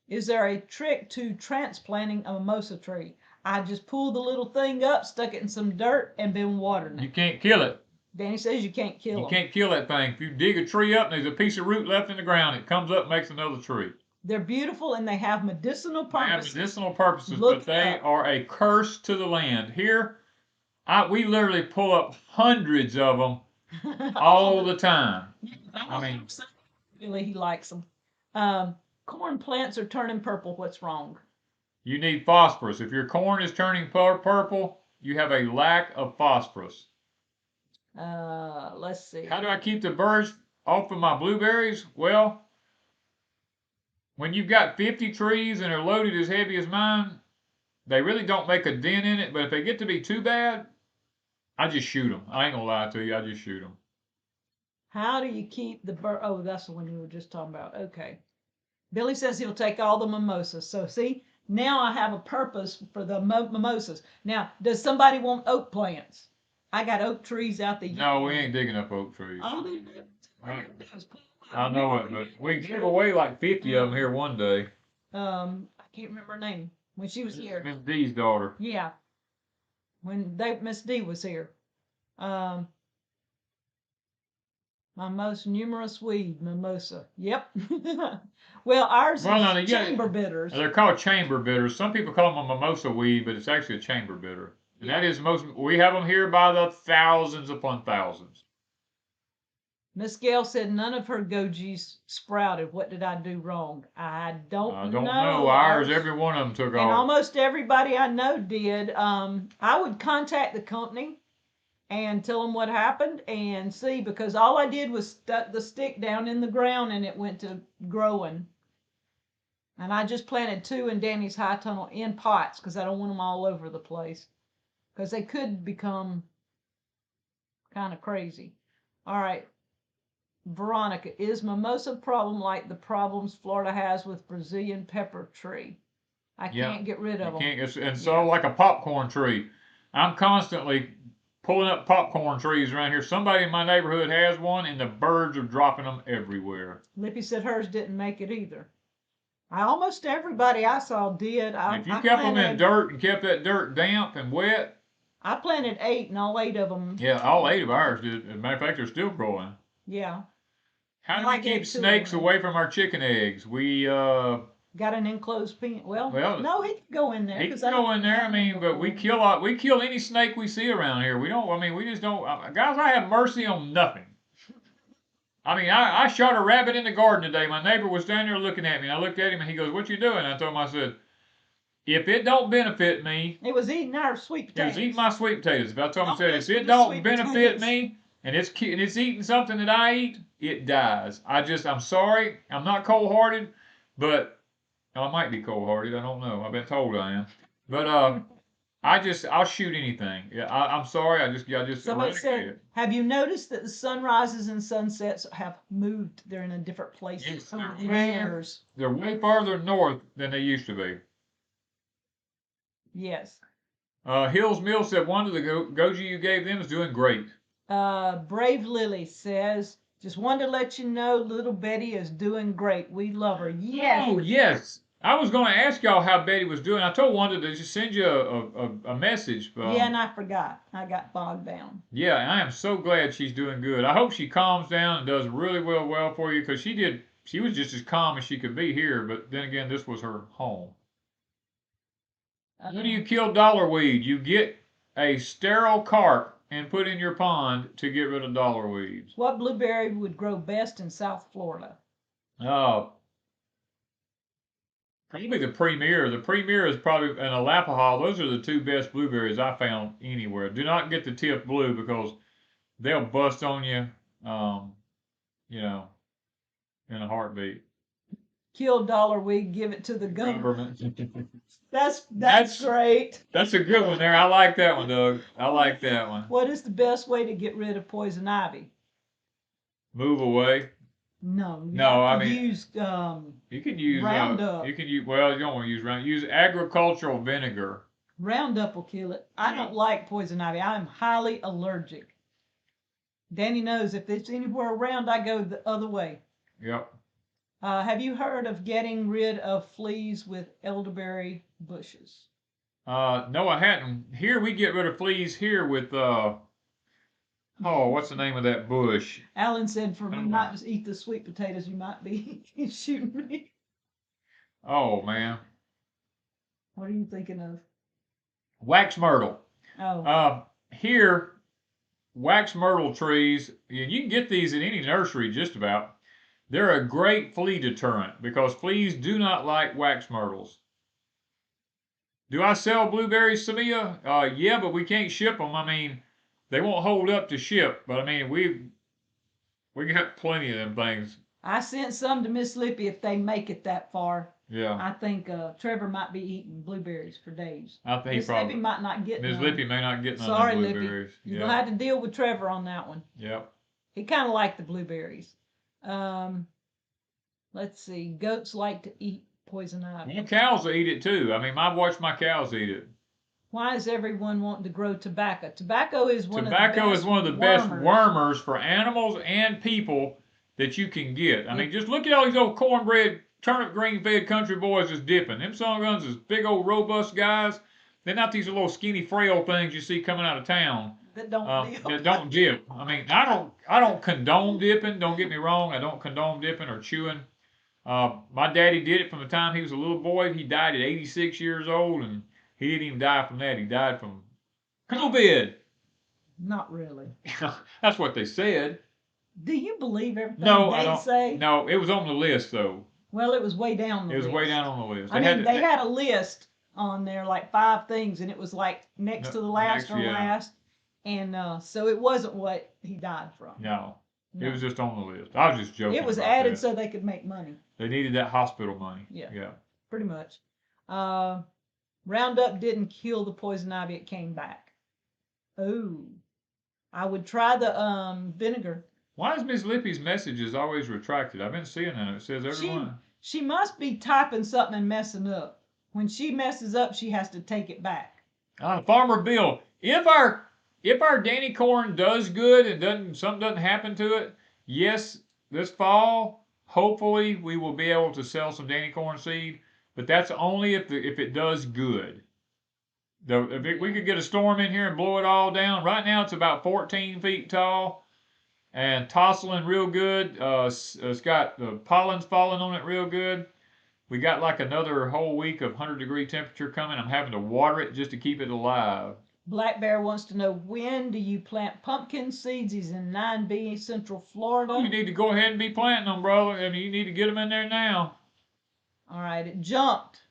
Is there a trick to transplanting a mimosa tree? I just pulled the little thing up, stuck it in some dirt, and been watering it. You can't kill it. Danny says you can't kill them. You can't kill that thing. If you dig a tree up and there's a piece of root left in the ground, it comes up and makes another tree. They're beautiful and they have medicinal purposes. They have medicinal purposes, but they are a curse to the land. Here, we literally pull up hundreds of them all the time. I mean, really, he likes them. Corn plants are turning purple. What's wrong? You need phosphorus. If your corn is turning purple, you have a lack of phosphorus. Let's see. How do I keep the birds off of my blueberries? Well, when you've got 50 trees and they're loaded as heavy as mine, they really don't make a dent in it. But if they get to be too bad, I just shoot them. I ain't gonna lie to you. I just shoot them. How do you keep the bird? Oh, that's the one you were just talking about. Okay. Billy says he'll take all the mimosas. So see, now I have a purpose for the mimosas. Now, does somebody want oak plants? I got oak trees out there. No, we ain't digging up oak trees. Oh, I know it, but we gave away like 50 of them here one day. I can't remember her name when she was here. Miss D's daughter. Yeah, when Miss D was here. My most numerous weed, mimosa. Yep. Well, ours is chamber bitters. They're called chamber bitters. Some people call them a mimosa weed, but it's actually a chamber bitter. And that is we have them here by the thousands upon thousands. Miss Gail said none of her gojis sprouted. What did I do wrong? I don't know. Ours, every one of them took off. And almost everybody I know did. I would contact the company and tell them what happened and see, because all I did was stuck the stick down in the ground and it went to growing. And I just planted 2 in Danny's high tunnel in pots because I don't want them all over the place, because they could become kind of crazy. All right. Veronica, is mimosa problem like the problems Florida has with Brazilian pepper tree? I Yeah. can't get rid You of them. can't. And so like a popcorn tree, I'm constantly pulling up popcorn trees around here. Somebody in my neighborhood has one, and the birds are dropping them everywhere. Lippy said hers didn't make it either. Almost everybody I saw did. If you kept them in dirt and kept that dirt damp and wet, I planted 8, and all 8 of them. yeah, all 8 of ours did. As a matter of fact, they're still growing. Yeah. How do we keep snakes away from our chicken eggs? We got an enclosed pen. Well, no, he can go in there. He can go in there. I mean, but we kill any snake we see around here. We don't. I mean, we just don't. Guys, I have mercy on nothing. I mean, I shot a rabbit in the garden today. My neighbor was down there looking at me, and I looked at him, and he goes, "What you doing?" I told him, I said, "If it don't benefit me." It was eating our sweet potatoes. It was eating my sweet potatoes. But I told him, I said, "If it don't benefit me, and it's eating something that I eat, it dies." I'm sorry. I'm not cold-hearted, but I might be cold-hearted. I don't know. I've been told I am. But I'll shoot anything. Yeah, I'm sorry. I just. Somebody said, have you noticed that the sunrises and sunsets have moved? They're in a different place. Yes, they're way farther north than they used to be. Yes. Hills Mill said one of the goji you gave them is doing great. Brave Lily says, just wanted to let you know little Betty is doing great. We love her. Yes. Oh, yes. I was going to ask y'all how Betty was doing. I told Wanda to just send you a message. Yeah, and I forgot. I got bogged down. Yeah, I am so glad she's doing good. I hope she calms down and does really well for you, because she was just as calm as she could be here, but then again, this was her home. How do you kill dollar weed? You get a sterile carp and put in your pond to get rid of dollar weeds. What blueberry would grow best in South Florida? Probably the Premier. The Premier is probably an Alapaha. Those are the 2 best blueberries I found anywhere. Do not get the Tip Blue, because they'll bust on you, you know, in a heartbeat. Kill dollar weed, give it to the government. That's great. That's a good one there. I like that one, Doug. I like that one. What is the best way to get rid of poison ivy? Move away. No, I mean, use you can use Roundup. You don't want to use Roundup. Use agricultural vinegar. Roundup will kill it. I don't like poison ivy. I'm highly allergic. Danny knows if it's anywhere around, I go the other way. Yep. Have you heard of getting rid of fleas with elderberry bushes? No, I hadn't. Here we get rid of fleas here with what's the name of that bush? Alan said for me not to eat the sweet potatoes, you might be shooting me. Oh, man. What are you thinking of? Wax myrtle. Oh. Here, wax myrtle trees, you can get these in any nursery just about. They're a great flea deterrent, because fleas do not like wax myrtles. Do I sell blueberries, Samia? Yeah, but we can't ship them. I mean, they won't hold up to ship, but I mean, we got plenty of them things. I sent some to Miss Lippy if they make it that far. Yeah. I think Trevor might be eating blueberries for days. I think Miss Lippy might not get none. Miss Lippy may not get none of the blueberries. Lippy. You'll have to deal with Trevor on that one. Yep. He kind of liked the blueberries. Let's see. Goats like to eat poison ivy. Well, cows will eat it too. I mean, I've watched my cows eat it. Why is everyone wanting to grow tobacco? Tobacco is one of the best wormers for animals and people that you can get. I mean, just look at all these old cornbread, turnip green fed country boys that's dipping. Them son guns is big old robust guys. They're not these little skinny frail things you see coming out of town. That don't dip. That don't dip. I mean, I don't condone dipping. Don't get me wrong. I don't condone dipping or chewing. My daddy did it from the time he was a little boy. He died at 86 years old, and he didn't even die from that. He died from COVID. Not really. That's what they said. Do you believe everything they say? No, it was on the list, though. Well, it was way down the list. It was way down on the list. They had a list on there, like 5 things, and it was like next to the last last. And so it wasn't what he died from. No. It was just on the list. I was just joking. It was added so they could make money. They needed that hospital money. Yeah. Pretty much. Roundup didn't kill the poison ivy, it came back. Oh. I would try the vinegar. Why is Miss Lippy's messages always retracted? I've been seeing that. It says everyone. She must be typing something and messing up. When she messes up, she has to take it back. Farmer Bill, if our Danny corn does good and something doesn't happen to it, yes, this fall, hopefully we will be able to sell some Danny corn seed, but that's only if it does good. If we could get a storm in here and blow it all down, right now it's about 14 feet tall and tossling real good. It's got the pollen's falling on it real good. We got like another whole week of 100-degree temperature coming. I'm having to water it just to keep it alive. Blackberry wants to know, when do you plant pumpkin seeds? He's in 9B, Central Florida. You need to go ahead and be planting them, brother. I mean, you need to get them in there now. All right, it jumped.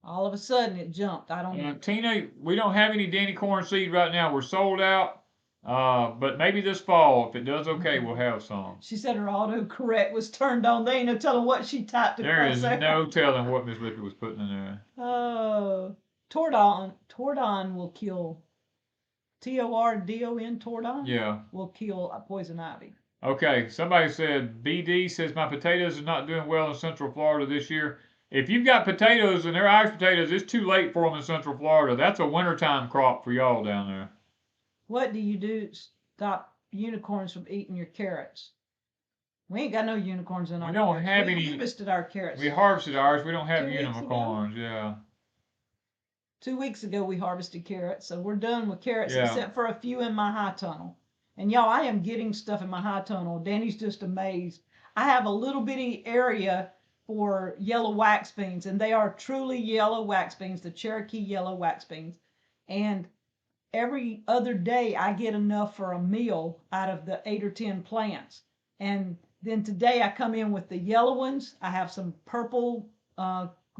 All of a sudden, it jumped. I don't know. Tina, we don't have any Danny corn seed right now. We're sold out. But maybe this fall, if it does okay, we'll have some. She said her autocorrect was turned on. They ain't no telling what she typed There across is there. no telling what Miss Lippy was putting in there. Oh, Tordon will kill. Tordon, Tordon? Yeah. Will kill poison ivy. Okay, somebody said, BD says my potatoes are not doing well in Central Florida this year. If you've got potatoes and they're Irish potatoes, it's too late for them in Central Florida. That's a wintertime crop for y'all down there. What do you do to stop unicorns from eating your carrots? We ain't got no unicorns in our carrots. We don't have any. We harvested our carrots. We harvested ours. We don't have unicorns. Yeah. 2 weeks ago we harvested carrots, so we're done with carrots Yeah. except for a few in my high tunnel. And y'all, I am getting stuff in my high tunnel. Danny's just amazed. I have a little bitty area for yellow wax beans, and they are truly yellow wax beans, the Cherokee yellow wax beans. And every other day I get enough for a meal out of the 8 or 10 plants. And then today I come in with the yellow ones. I have some purple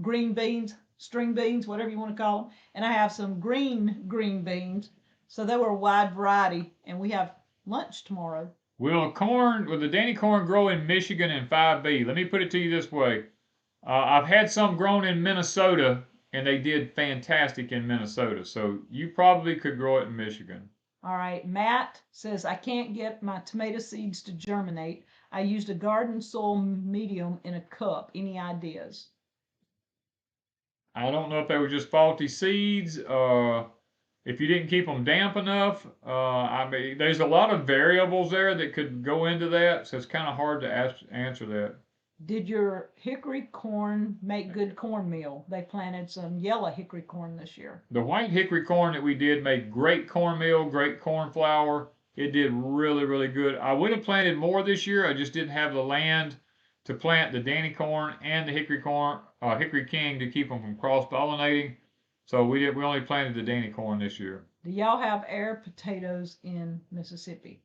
green beans, string beans, whatever you want to call them. And I have some green beans. So they were a wide variety, and we have lunch tomorrow. Will the Danny corn grow in Michigan in 5B? Let me put it to you this way. I've had some grown in Minnesota, and they did fantastic in Minnesota. So you probably could grow it in Michigan. All right. Matt says, I can't get my tomato seeds to germinate. I used a garden soil medium in a cup. Any ideas? I don't know if they were just faulty seeds. If you didn't keep them damp enough, I mean, there's a lot of variables there that could go into that, so it's kind of hard to answer that. Did your hickory corn make good cornmeal? They planted some yellow hickory corn this year. The white hickory corn that we did made great cornmeal, great corn flour. It did really, really good. I would have planted more this year. I just didn't have the land to plant the Danny corn and the hickory king to keep them from cross-pollinating. So we only planted the Danny corn this year. Do y'all have air potatoes in Mississippi?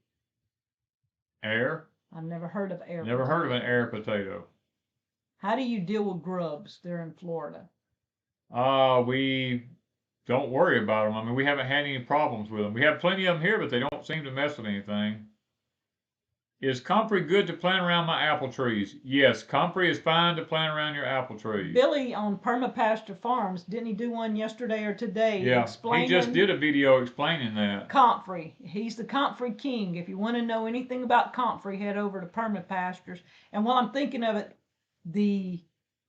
Air? I've never heard of air. Never heard of an air potato. How do you deal with grubs? They're in Florida. We don't worry about them. I mean, we haven't had any problems with them. We have plenty of them here, but they don't seem to mess with anything. Is Comfrey good to plant around my apple trees? Yes, Comfrey is fine to plant around your apple trees. Billy on Permapasture Farms, didn't he do one yesterday or today? Yeah, he just did a video explaining that. Comfrey. He's the Comfrey king. If you want to know anything about Comfrey, head over to Permapastures. And while I'm thinking of it,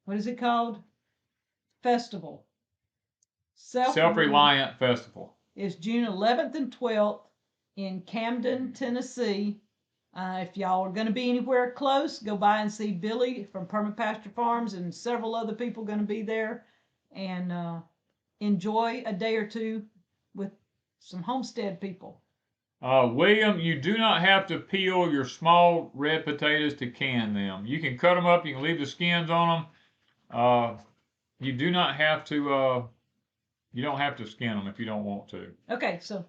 what is it called? Festival. Self-Reliant Festival. Is June 11th and 12th in Camden, Tennessee. If y'all are going to be anywhere close, go by and see Billy from Permapasture Farms, and several other people going to be there, and enjoy a day or two with some Homestead people. William, you do not have to peel your small red potatoes to can them. You can cut them up. You can leave the skins on them. You do not have to. You don't have to skin them if you don't want to. Okay, so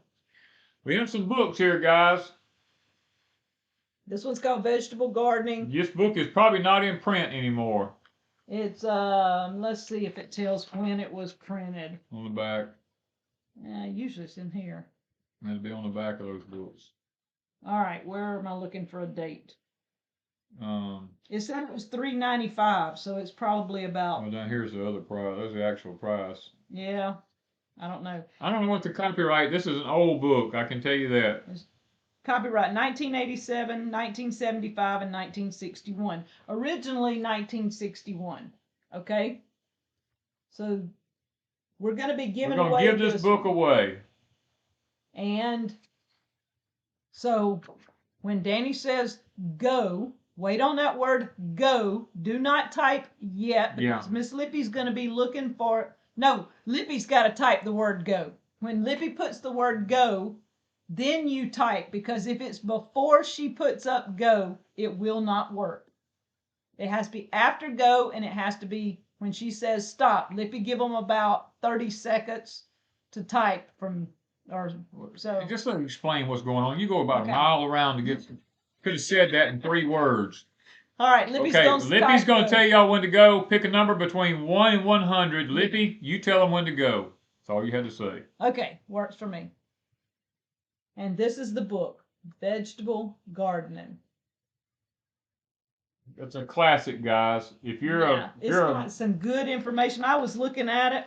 we have some books here, guys. This one's called Vegetable Gardening. This book is probably not in print anymore. It's let's see if it tells when it was printed. On the back. Usually it's in here. It'll be on the back of those books. All right, where am I looking for a date? It said it was $3.95, so it's probably about. Well, down here's the other price. That's the actual price. Yeah, I don't know. I don't know what the copyright. This is an old book. I can tell you that. copyright 1987, 1975, and 1961. Originally 1961. Okay? So we're going to be giving away. We're going to give this book away. And so when Danny says go, wait on that word go. Do not type yet because Miss Lippy's going to be looking for. No, Lippy's got to type the word go. When Lippy puts the word go, then you type, because if it's before she puts up go, it will not work. It has to be after go, and it has to be when she says stop. Lippy, give them about 30 seconds to type from, or so. Just let me explain what's going on. You go about a mile around to get. Could have said that in 3 words. All right, Lippy's going to tell y'all when to go. Pick a number between 1 and 100. Lippy, you tell them when to go. That's all you had to say. Okay, works for me. And this is the book, Vegetable Gardening. It's a classic, guys. If you're it's got some good information. I was looking at it,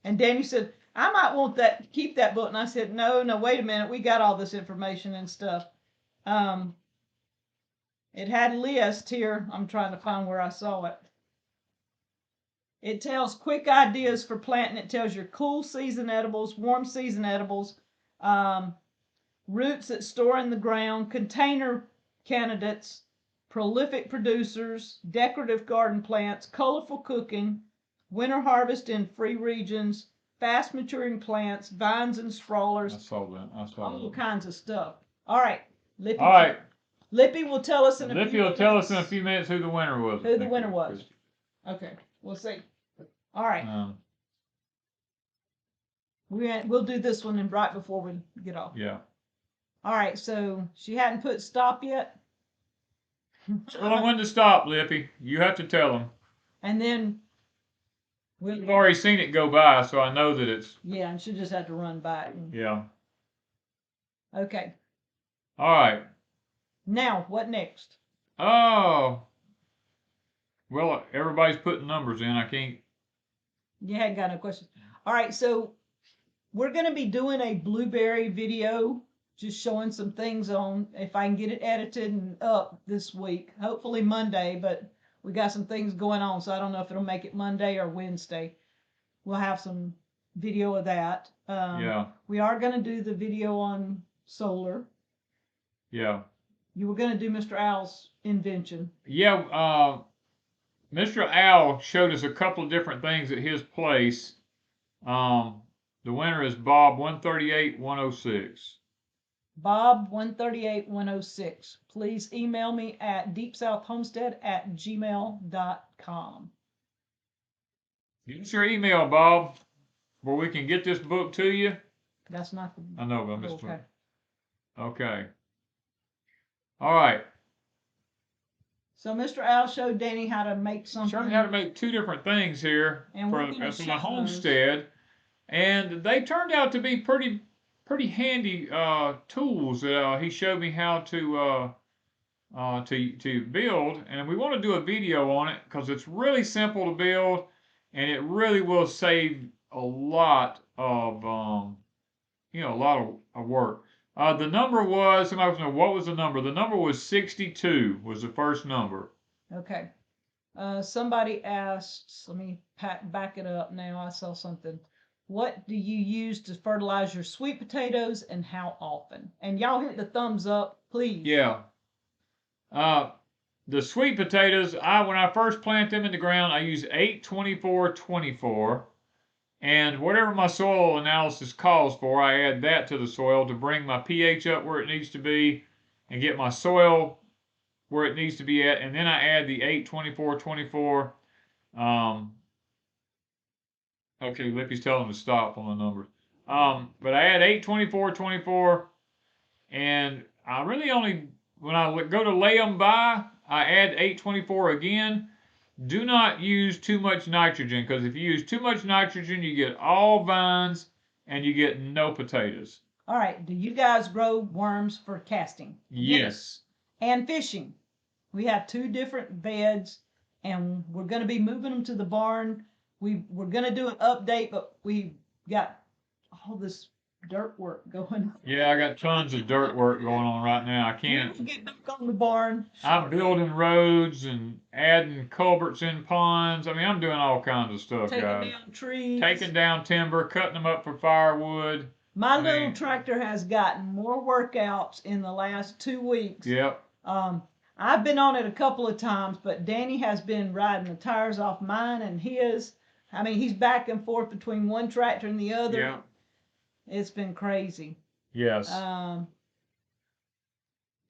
and Danny said, I might want that, keep that book. And I said, no, wait a minute. We got all this information and stuff. It had a list here. I'm trying to find where I saw it. It tells quick ideas for planting. It tells your cool season edibles, warm season edibles, roots that store in the ground, container candidates, prolific producers, decorative garden plants, colorful cooking, winter harvest in free regions, fast maturing plants, vines and sprawlers. I saw that. All kinds of stuff. All right, Lippy. All right. Lippy will tell us in a few minutes. Lippy will tell us in a few minutes who the winner was. Who the winner was. Okay, we'll see. All right. We'll do this one right before we get off. Yeah. All right, so she hadn't put stop yet. Tell them when to stop, Lippy. You have to tell them. And then we've already seen it go by, so I know that it's. Yeah, and she just had to run back. Yeah. Okay. All right. Now, what next? Oh. Well, everybody's putting numbers in. I can't. You hadn't got no questions. All right, so we're going to be doing a Blueberry video, just showing some things on, if I can get it edited and up this week. Hopefully Monday, but we got some things going on, so I don't know if it'll make it Monday or Wednesday. We'll have some video of that. Yeah. We are going to do the video on solar. Yeah. You were going to do Mr. Owl's invention. Yeah, Mr. Owl showed us a couple of different things at his place. The winner is Bob 138106. Bob 138106. Please email me at deepsouthhomestead@gmail.com. Give us your email, Bob, where we can get this book to you. That's not the. I know, but I'm just. Okay. Okay. All right. So Mr. Owl showed Danny how to make something. Showed me how to make 2 different things here for the homestead, and they turned out to be pretty handy tools. He showed me how to build, and we want to do a video on it because it's really simple to build, and it really will save a lot of work. The number was, somebody wants to know what was the number. The number was 62 was the first number. Okay. Somebody asked, let me back it up now. I saw something. What do you use to fertilize your sweet potatoes and how often? And y'all hit the thumbs up, please. Yeah. The sweet potatoes, when I first plant them in the ground, I use 8-24-24. And whatever my soil analysis calls for, I add that to the soil to bring my pH up where it needs to be and get my soil where it needs to be at. And then I add the 8-24-24. Okay, Lippy's telling them to stop on the numbers. But I add 8-24-24. And I really only, when I go to lay them by, I add 8-24 again. Do not use too much nitrogen, because if you use too much nitrogen, you get all vines and you get no potatoes. All right. Do you guys grow worms for casting? Yes. And fishing. We have 2 different beds, and we're going to be moving them to the barn. We're going to do an update, but we got all this dirt work going. Yeah, I got tons of dirt work going on right now. I We'll can't. get back on the barn. I'm building roads and adding culverts in ponds. I mean, I'm doing all kinds of stuff, Taking guys. down trees. Taking down timber, cutting them up for firewood. My I little mean, tractor has gotten more workouts in the last 2 weeks. yep. I've been on it a couple of times, but Danny has been riding the tires off mine and his. I mean, he's back and forth between one tractor and the other. Yeah. It's been crazy. Yes.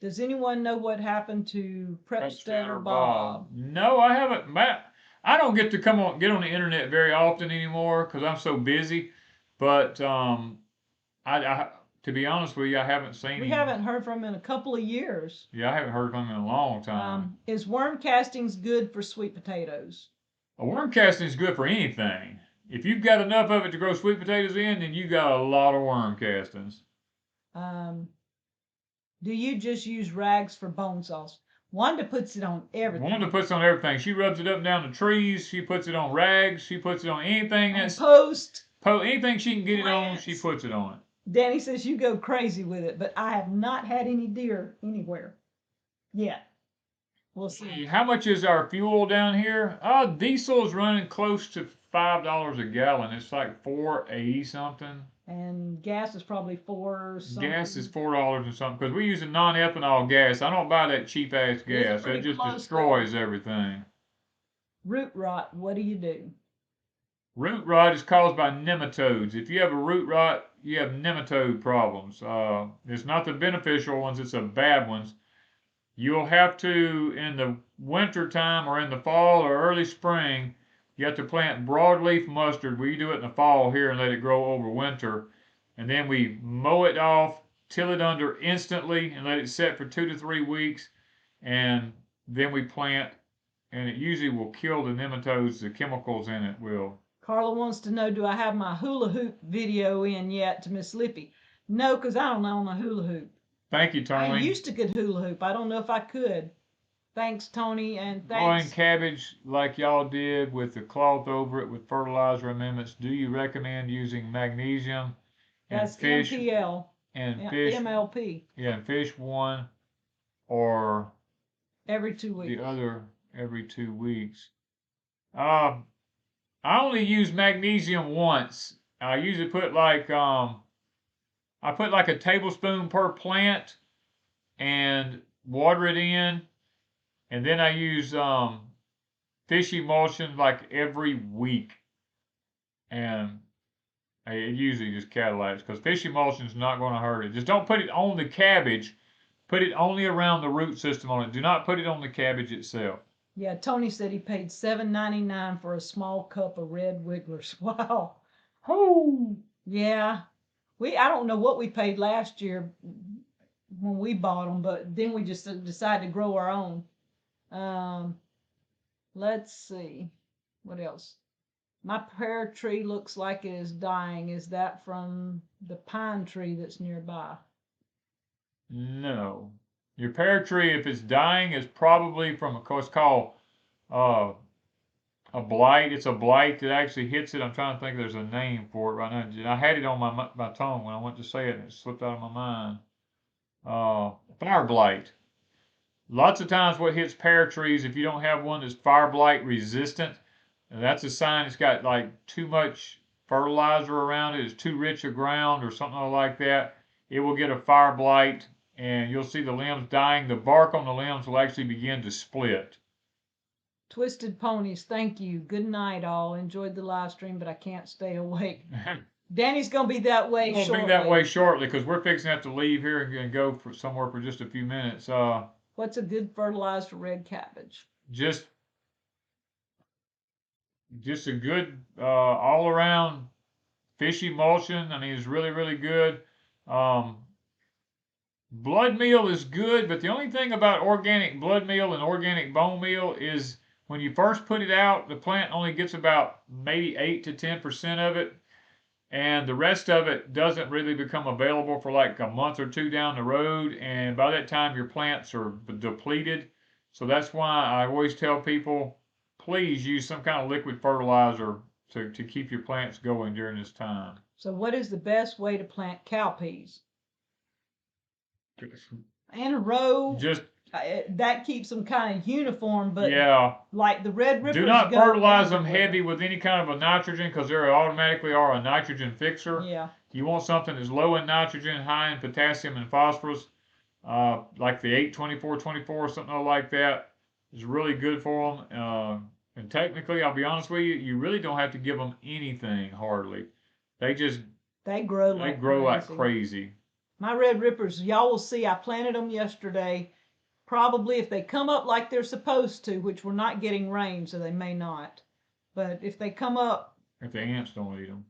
Does anyone know what happened to Prepstetter Bob? No, I haven't. Matt, I don't get to get on the internet very often anymore because I'm so busy. But I, to be honest with you, I haven't seen We him. haven't heard from him in a couple of years. Yeah, I haven't heard from him in a long time. Is worm castings good for sweet potatoes? A worm casting is good for anything. If you've got enough of it to grow sweet potatoes in, then you got a lot of worm castings. Do you just use rags for bone sauce? Wanda puts it on everything. Wanda puts it on everything. She rubs it up and down the trees. She puts it on rags. She puts it on anything that's anything she can get it on. She puts it on. Danny says you go crazy with it, but I have not had any deer anywhere yet. We'll see. How much is our fuel down here? Diesel is running close to $5 a gallon. It's like $4.80 something. And gas is probably $4 something. Gas is $4 and something because we use a non-ethanol gas. I don't buy that cheap ass gas. It just destroys everything. Root rot. What do you do? Root rot is caused by nematodes. If you have a root rot, you have nematode problems. It's not the beneficial ones; it's the bad ones. You'll have to, in the winter time or in the fall or early spring, you have to plant broadleaf mustard. We do it in the fall here and let it grow over winter. And then we mow it off, till it under instantly, and let it set for 2 to 3 weeks. And then we plant, and it usually will kill the nematodes. The chemicals in it will. Carla wants to know, do I have my hula hoop video in yet to Miss Lippy? No, because I don't own a hula hoop. Thank you, Tony. I used to could hula hoop. I don't know if I could. Thanks, Tony, and thanks. Growing cabbage like y'all did with the cloth over it with fertilizer amendments. Do you recommend using magnesium and That's fish MPL and fish MLP? Yeah, and fish one or every 2 weeks. The other every 2 weeks. I only use magnesium once. I usually put like I put like a tablespoon per plant and water it in, and then I use fish emulsion like every week, and it usually just catalyzes because fish emulsion is not going to hurt it. Just don't put it on the cabbage. Put it only around the root system on it. Do not put it on the cabbage itself. Yeah, Tony said he paid $7.99 for a small cup of red wigglers. Wow. Oh. Yeah. I don't know what we paid last year when we bought them, but then we just decided to grow our own. Let's see. What else? My pear tree looks like it is dying. Is that from the pine tree that's nearby? No. Your pear tree, if it's dying, is probably from what's called a blight. It's a blight that actually hits it. I'm trying to think there's a name for it right now. I had it on my tongue when I went to say it, and it slipped out of my mind. Fire blight. Lots of times what hits pear trees, if you don't have one that's fire blight resistant, and that's a sign it's got like too much fertilizer around it, it's too rich a ground or something like that, it will get a fire blight. And you'll see the limbs dying. The bark on the limbs will actually begin to split. Twisted Ponies, thank you. Good night, all. Enjoyed the live stream, but I can't stay awake. Danny's going to be that way shortly. We'll be that way shortly because we're fixing to have to leave here and go somewhere for just a few minutes. What's a good fertilizer for red cabbage? Just a good all-around fish emulsion. I mean, it's really, really good. Blood meal is good, but the only thing about organic blood meal and organic bone meal is when you first put it out, the plant only gets about maybe 8 to 10% of it, and the rest of it doesn't really become available for like a month or two down the road, and by that time your plants are depleted. So that's why I always tell people, please use some kind of liquid fertilizer to keep your plants going during this time. So what is the best way to plant cowpeas? In a row. Just that keeps them kind of uniform, but yeah. like the red rippers. Do not fertilize them heavy with any kind of a nitrogen because they automatically are a nitrogen fixer. Yeah. You want something that's low in nitrogen, high in potassium and phosphorus, like the 8-24-24, something like that is really good for them. And technically, I'll be honest with you, you really don't have to give them anything hardly. They grow like crazy. My red rippers, y'all will see. I planted them yesterday. Probably if they come up like they're supposed to, which we're not getting rain, so they may not. But if they come up, if the ants don't eat them,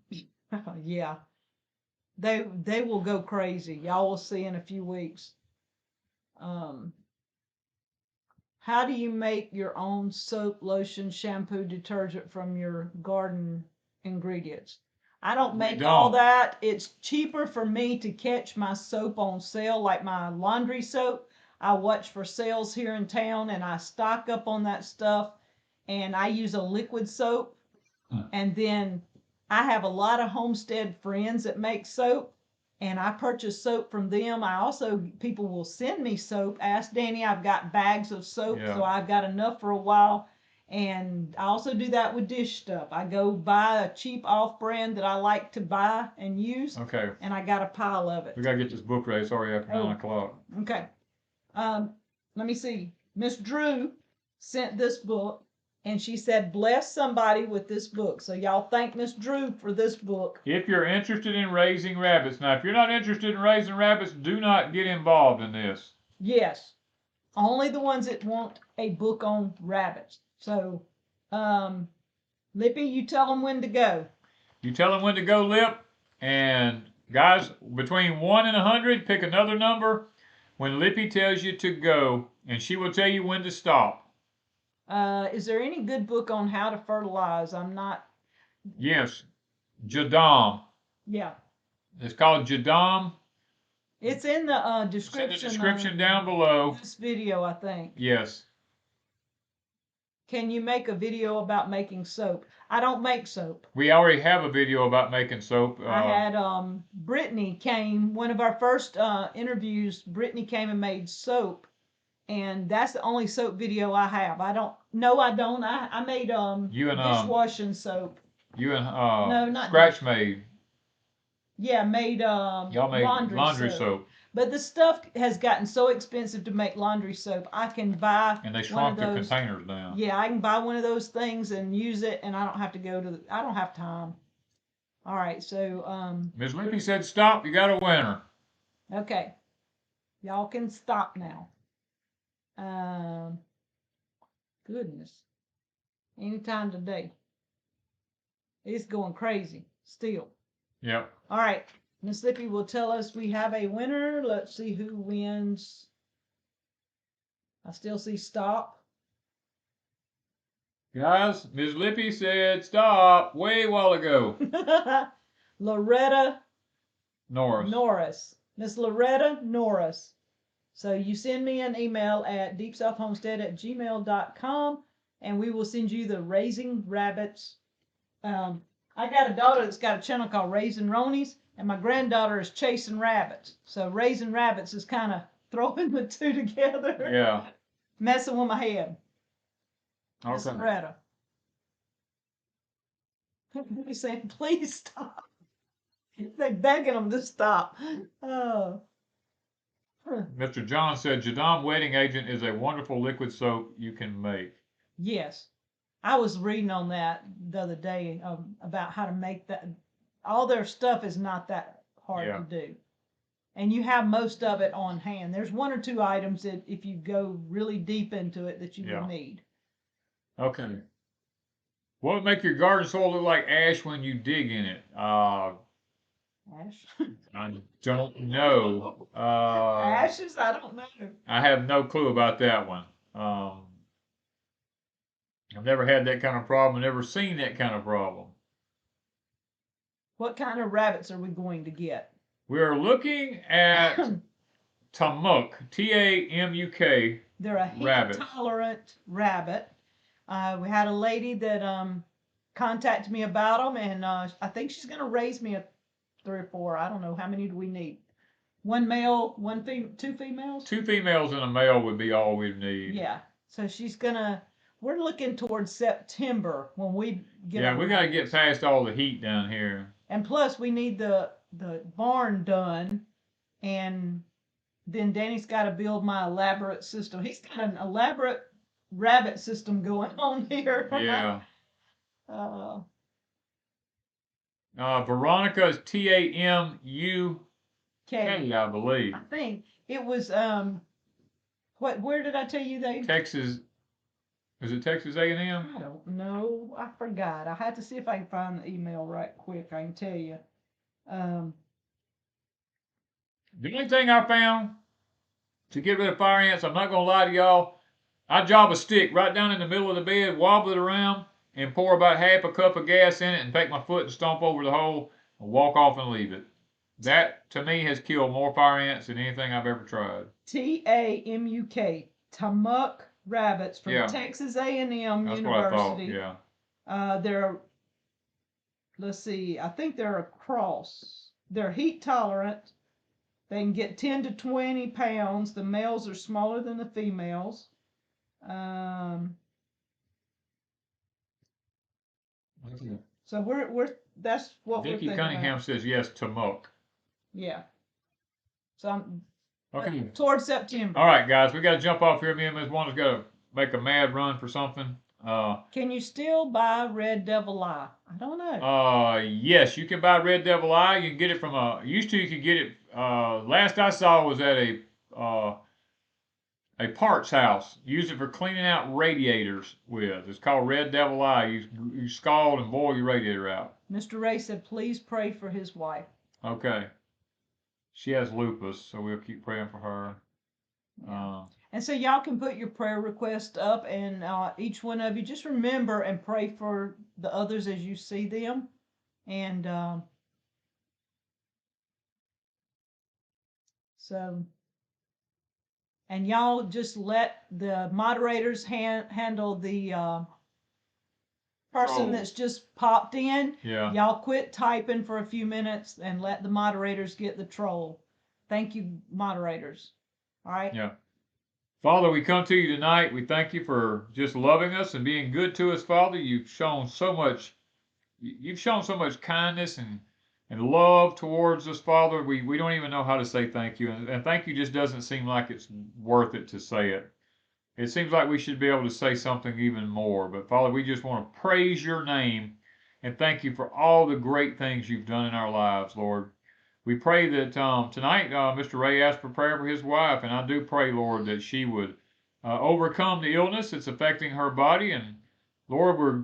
yeah, they will go crazy. Y'all will see in a few weeks. How do you make your own soap, lotion, shampoo, detergent from your garden ingredients? I don't make all that. It's cheaper for me to catch my soap on sale, like my laundry soap. I watch for sales here in town and I stock up on that stuff, and I use a liquid soap. And then I have a lot of Homestead friends that make soap, and I purchase soap from them. People will send me soap. Ask Danny, I've got bags of soap, so I've got enough for a while. And I also do that with dish stuff. I go buy a cheap off brand that I like to buy and use. Okay. And I got a pile of it. We gotta get this book ready. Sorry, after 9 o'clock. Okay. Let me see. Miss Drew sent this book, and she said, bless somebody with this book. So y'all thank Miss Drew for this book. If you're interested in raising rabbits. Now, if you're not interested in raising rabbits, do not get involved in this. Yes. Only the ones that want a book on rabbits. So, Lippy, you tell them when to go. You tell them when to go, Lip. And guys, between 1 and 100, pick another number when Lippy tells you to go, and she will tell you when to stop. Is there any good book on how to fertilize? I'm not. Yes, Jadam. Yeah. It's called Jadam. It's in the description. It's in the description down below. This video, I think. Yes. Can you make a video about making soap? I don't make soap. We already have a video about making soap. I had Brittany came, one of our first interviews, Brittany came and made soap. And that's the only soap video I have. I made dishwashing soap. You and no, not Scratch Made. Yeah, made y'all made laundry soap. But the stuff has gotten so expensive to make laundry soap. I can buy and they shrunk the containers down. Yeah, I can buy one of those things and use it, and I don't have to I don't have time. All right, so Miss Lippy said stop. You got a winner. Okay, y'all can stop now. Goodness, anytime today. It's going crazy still. Yep. All right. Miss Lippy will tell us we have a winner. Let's see who wins. I still see stop. Guys, Miss Lippy said stop way a while ago. Loretta Norris. Miss Loretta Norris. So you send me an email at deepsouthhomestead@gmail.com, and we will send you the Raising Rabbits. I got a daughter that's got a channel called Raising Ronies, and my granddaughter is Chasing Rabbits. So Raising Rabbits is kind of throwing the two together. Yeah. Messing with my head. Okay. Miss Loretta. He's saying, please stop. They're begging them to stop. Oh. Mr. John said, Jadam Wetting Agent is a wonderful liquid soap you can make. Yes. I was reading on that the other day about how to make that. All their stuff is not that hard to do. And you have most of it on hand. There's one or two items that if you go really deep into it that you will need. Okay. What would make your garden soil look like ash when you dig in it? Ash? I don't know. Ashes? I don't know. I have no clue about that one. I've never had that kind of problem. Never seen that kind of problem. What kind of rabbits are we going to get? We're looking at Tamuk, T-A-M-U-K. They're a heat-tolerant rabbit. We had a lady that contacted me about them, and I think she's going to raise me 3 or 4. I don't know. How many do we need? 1 male, 2 females? 2 females and a male would be all we'd need. Yeah. So she's going to, we're looking towards September when we get. Yeah, we got to get past all the heat down here. And plus, we need the barn done, and then Danny's got to build my elaborate system. He's got an elaborate rabbit system going on here. Yeah. Veronica's TAMUK, I believe. I think it was where did I tell you they? Texas. Is it Texas A&M? I don't know. I forgot. I had to see if I can find the email right quick. I can tell you. The only thing I found to get rid of fire ants, I'm not gonna lie to y'all, I job a stick right down in the middle of the bed, wobble it around, and pour about half a cup of gas in it, and take my foot and stomp over the hole, and walk off and leave it. That, to me, has killed more fire ants than anything I've ever tried. TAMUK, Tamuk rabbits from Texas A&M That's University. What I thought, yeah. They're, let's see, I think they're a cross. They're heat tolerant. They can get 10 to 20 pounds. The males are smaller than the females. So we're that's what Vicky we're thinking Cunningham about. says yes to muck. Yeah. So I'm okay. Towards September. All right, guys, we got to jump off here. Me and Ms. Wanda's got to make a mad run for something. Can you still buy Red Devil Eye? I don't know. Yes, you can buy Red Devil Eye. You can get it from used to you could get it, last I saw was at a parts house. Use it for cleaning out radiators with. It's called Red Devil Eye. You scald and boil your radiator out. Mr. Ray said, please pray for his wife. Okay. She has lupus, so we'll keep praying for her. And so y'all can put your prayer request up, and each one of you just remember and pray for the others as you see them. And and y'all just let the moderators handle the person that's just popped in. Yeah. Y'all quit typing for a few minutes and let the moderators get the troll. Thank you, moderators. All right? Yeah. Father, we come to you tonight. We thank you for just loving us and being good to us, Father. You've shown so much kindness and love towards us, Father. We don't even know how to say thank you. And thank you just doesn't seem like it's worth it to say it. It seems like we should be able to say something even more. But Father, we just want to praise your name and thank you for all the great things you've done in our lives, Lord. We pray that tonight Mr. Ray asked for prayer for his wife, and I do pray, Lord, that she would overcome the illness that's affecting her body. And Lord, we're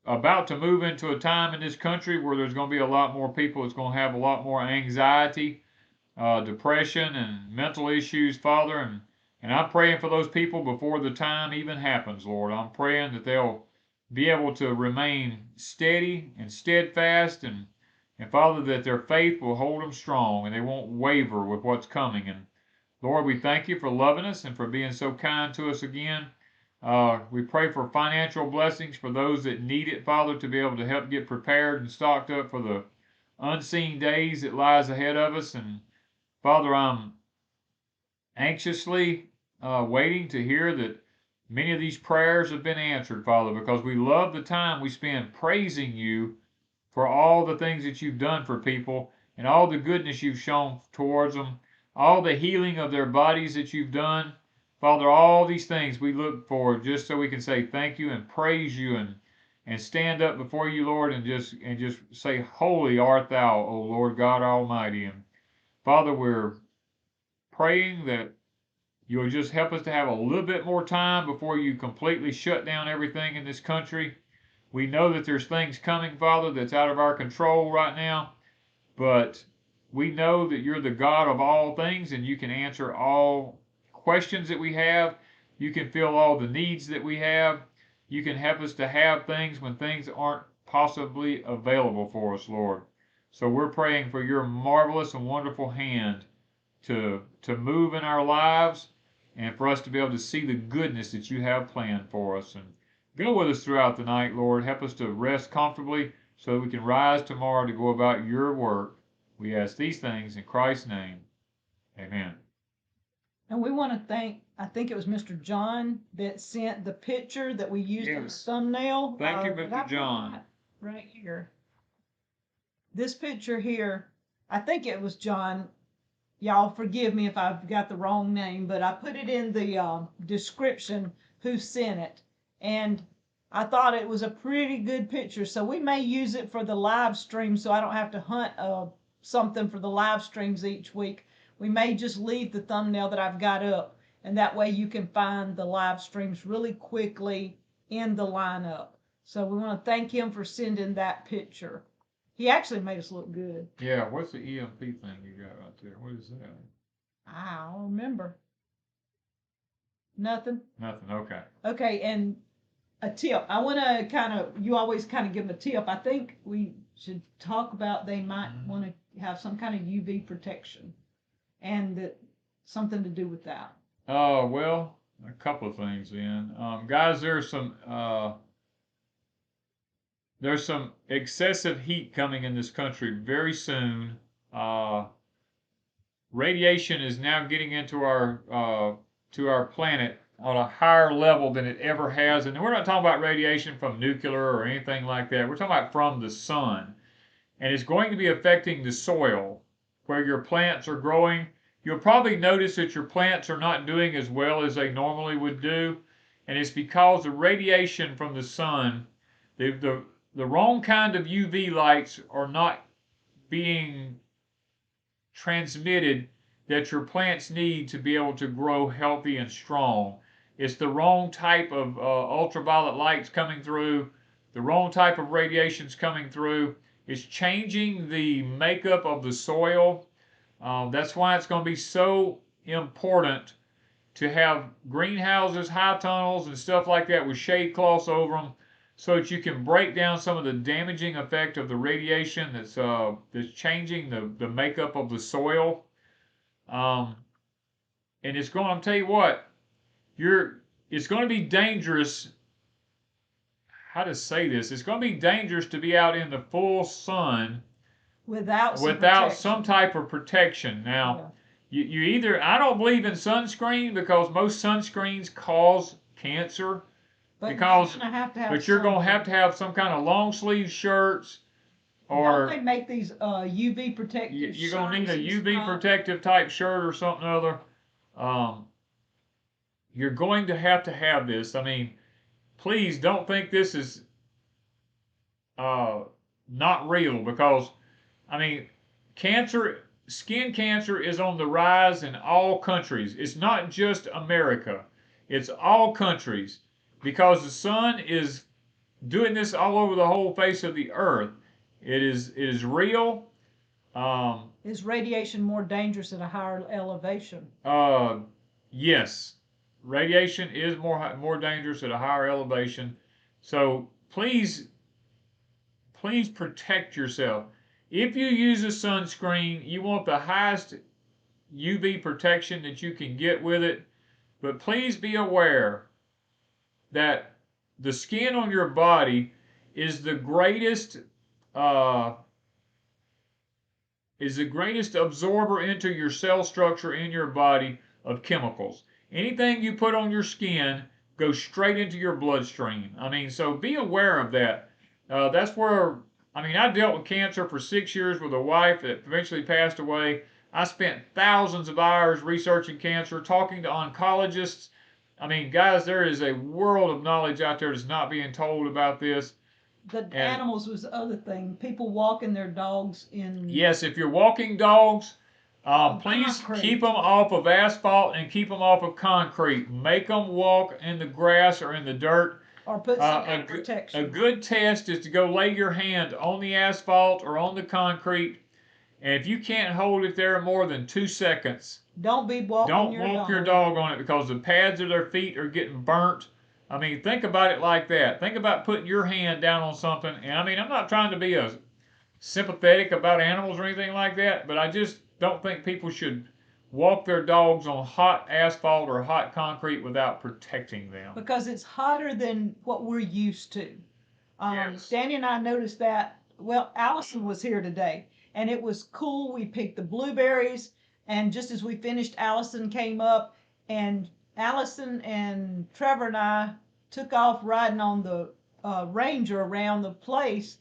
about to move into a time in this country where there's going to be a lot more people that's going to have a lot more anxiety, depression, and mental issues, Father. And I'm praying for those people before the time even happens, Lord. I'm praying that they'll be able to remain steady and steadfast, and Father, that their faith will hold them strong and they won't waver with what's coming. And Lord, we thank you for loving us and for being so kind to us again. We pray for financial blessings for those that need it, Father, to be able to help get prepared and stocked up for the unseen days that lies ahead of us. And Father, I'm anxiously waiting to hear that many of these prayers have been answered, Father, because we love the time we spend praising you for all the things that you've done for people and all the goodness you've shown towards them, all the healing of their bodies that you've done. Father, all these things we look for just so we can say thank you and praise you and stand up before you, Lord, and just say, holy art thou, O Lord God Almighty. And Father, we're praying that you'll just help us to have a little bit more time before you completely shut down everything in this country. We know that there's things coming, Father, that's out of our control right now, but we know that you're the God of all things and you can answer all questions that we have. You can fill all the needs that we have. You can help us to have things when things aren't possibly available for us, Lord. So we're praying for your marvelous and wonderful hand to move in our lives and for us to be able to see the goodness that you have planned for us. And Go with us throughout the night, Lord. Help us to rest comfortably so that we can rise tomorrow to go about your work. We ask these things in Christ's name. Amen. And we want to thank, I think it was Mr. John that sent the picture that we used in the thumbnail. Thank you, Mr. John. Right here. This picture here, I think it was John. Y'all forgive me if I've got the wrong name, but I put it in the description who sent it. And I thought it was a pretty good picture, so we may use it for the live stream so I don't have to hunt something for the live streams each week. We may just leave the thumbnail that I've got up, and that way you can find the live streams really quickly in the lineup. So we want to thank him for sending that picture. He actually made us look good. Yeah, what's the EMP thing you got right there? What is that? I don't remember. Nothing? Nothing, okay. Okay, and a tip. I want to you always kind of give them a tip. I think we should talk about they might want to have some kind of UV protection and something to do with that. Well, a couple of things then. Guys, there's some excessive heat coming in this country very soon. Radiation is now getting into our planet on a higher level than it ever has. And we're not talking about radiation from nuclear or anything like that. We're talking about from the sun. And it's going to be affecting the soil where your plants are growing. You'll probably notice that your plants are not doing as well as they normally would do. And it's because the radiation from the sun, the wrong kind of UV lights are not being transmitted that your plants need to be able to grow healthy and strong. It's the wrong type of ultraviolet lights coming through, the wrong type of radiations coming through. It's changing the makeup of the soil. That's why it's going to be so important to have greenhouses, high tunnels, and stuff like that with shade cloths over them, so that you can break down some of the damaging effect of the radiation that's changing the makeup of the soil. And it's going, I'll tell you what, it's going to be dangerous. How to say this? It's going to be dangerous to be out in the full sun without some type of protection. Now, you either, I don't believe in sunscreen because most sunscreens cause cancer. But you're going to have to have some kind of long sleeve shirts, or don't they make these UV protective you're going to need a UV protective type shirt or something other. You're going to have this. I mean, please don't think this is not real, because I mean, skin cancer is on the rise in all countries. It's not just America. It's all countries, because the sun is doing this all over the whole face of the earth. It is real. Is radiation more dangerous at a higher elevation? Yes. Radiation is more dangerous at a higher elevation. So please protect yourself. If you use a sunscreen, you want the highest UV protection that you can get with it. But please be aware that the skin on your body is the greatest absorber into your cell structure in your body of chemicals. Anything you put on your skin goes straight into your bloodstream. I mean, so be aware of that. That's where, I mean, I dealt with cancer for 6 years with a wife that eventually passed away. I spent thousands of hours researching cancer, talking to oncologists. I mean, guys, there is a world of knowledge out there that's not being told about this. Animals was the other thing. People walking their dogs in... Yes, if you're walking dogs, please keep them off of asphalt and keep them off of concrete. Make them walk in the grass or in the dirt. Or put some kind of protection. A good test is to go lay your hand on the asphalt or on the concrete, and if you can't hold it there more than 2 seconds, don't walk your dog on it, because the pads of their feet are getting burnt. I mean, think about it like that. Think about putting your hand down on something. And I mean, I'm not trying to be sympathetic about animals or anything like that, but I just don't think people should walk their dogs on hot asphalt or hot concrete without protecting them. Because it's hotter than what we're used to. Yes. Danny and I noticed that. Well, Allison was here today, and it was cool. We picked the blueberries, and just as we finished, Allison came up, and Allison and Trevor and I took off riding on the Ranger around the place.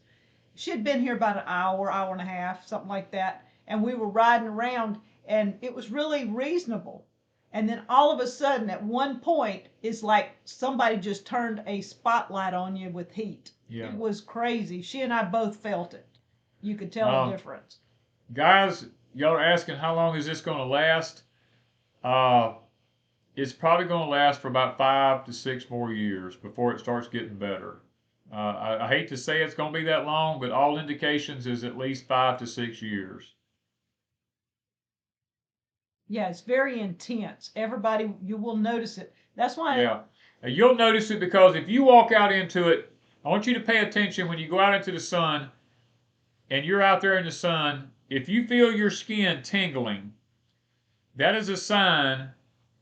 She had been here about an hour, hour and a half, something like that, and we were riding around, and it was really reasonable. And then all of a sudden, at one point, it's like somebody just turned a spotlight on you with heat. Yeah. It was crazy. She and I both felt it. You could tell the difference. Guys, y'all are asking how long is this going to last? It's probably going to last for about 5 to 6 more years before it starts getting better. I hate to say it's going to be that long, but all indications is at least 5 to 6 years. Yeah, it's very intense. Everybody, you will notice it. That's why. Yeah, and you'll notice it because if you walk out into it, I want you to pay attention when you go out into the sun and you're out there in the sun. If you feel your skin tingling, that is a sign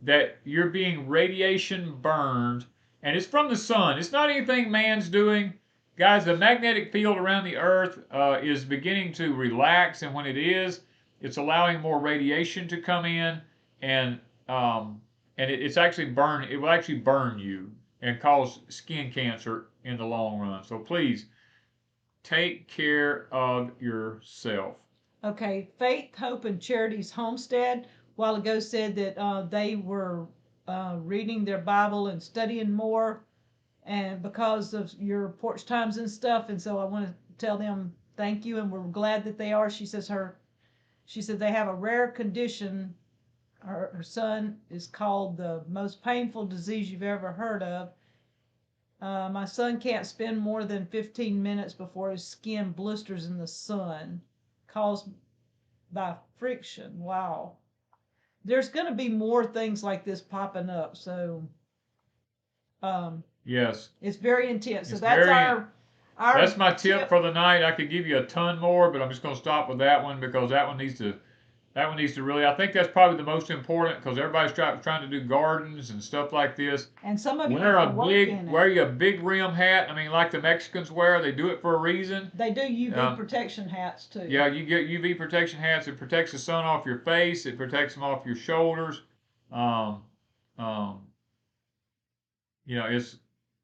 that you're being radiation burned, and it's from the sun. It's not anything man's doing. Guys, the magnetic field around the earth is beginning to relax, and when it is, it's allowing more radiation to come in, and it's actually it will actually burn you and cause skin cancer in the long run. So please take care of yourself. Okay, Faith, Hope, and Charity's Homestead a while ago said that they were reading their Bible and studying more, and because of your porch times and stuff. And so I want to tell them thank you, and we're glad that they are. She said they have a rare condition. Her son is called the most painful disease you've ever heard of. My son can't spend more than 15 minutes before his skin blisters in the sun, caused by friction. Wow. There's going to be more things like this popping up. So, yes, it's very intense. So that's that's my tip for the night. I could give you a ton more, but I'm just going to stop with that one because that one needs to really, I think that's probably the most important because everybody's trying to do gardens and stuff like this. And some of you wear you a big rim hat. I mean, like the Mexicans wear. They do it for a reason. They do UV protection hats too. Yeah, you get UV protection hats. It protects the sun off your face. It protects them off your shoulders. It's.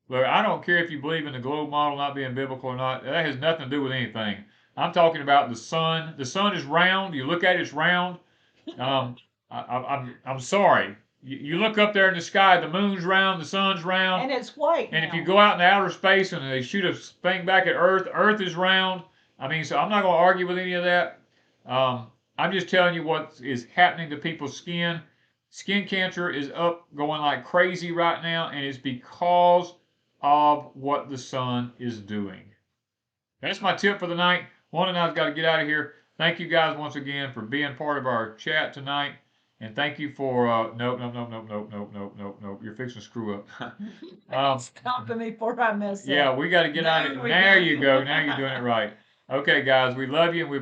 Look, I don't care if you believe in the globe model not being biblical or not. That has nothing to do with anything. I'm talking about the sun. The sun is round. You look at it, it's round. I'm sorry. You look up there in the sky, the moon's round, the sun's round. And it's white. And if you go out in outer space and they shoot a thing back at Earth, Earth is round. I mean, so I'm not going to argue with any of that. I'm just telling you what is happening to people's skin. Skin cancer is up going like crazy right now, and it's because of what the sun is doing. That's my tip for the night. Wanda and I've got to get out of here. Thank you guys once again for being part of our chat tonight. And thank you for, nope. You're fixing to screw up. Stopping me before I mess up. Yeah, we got to get out of it. There you go. Now you're doing it right. Okay, guys, we love you and we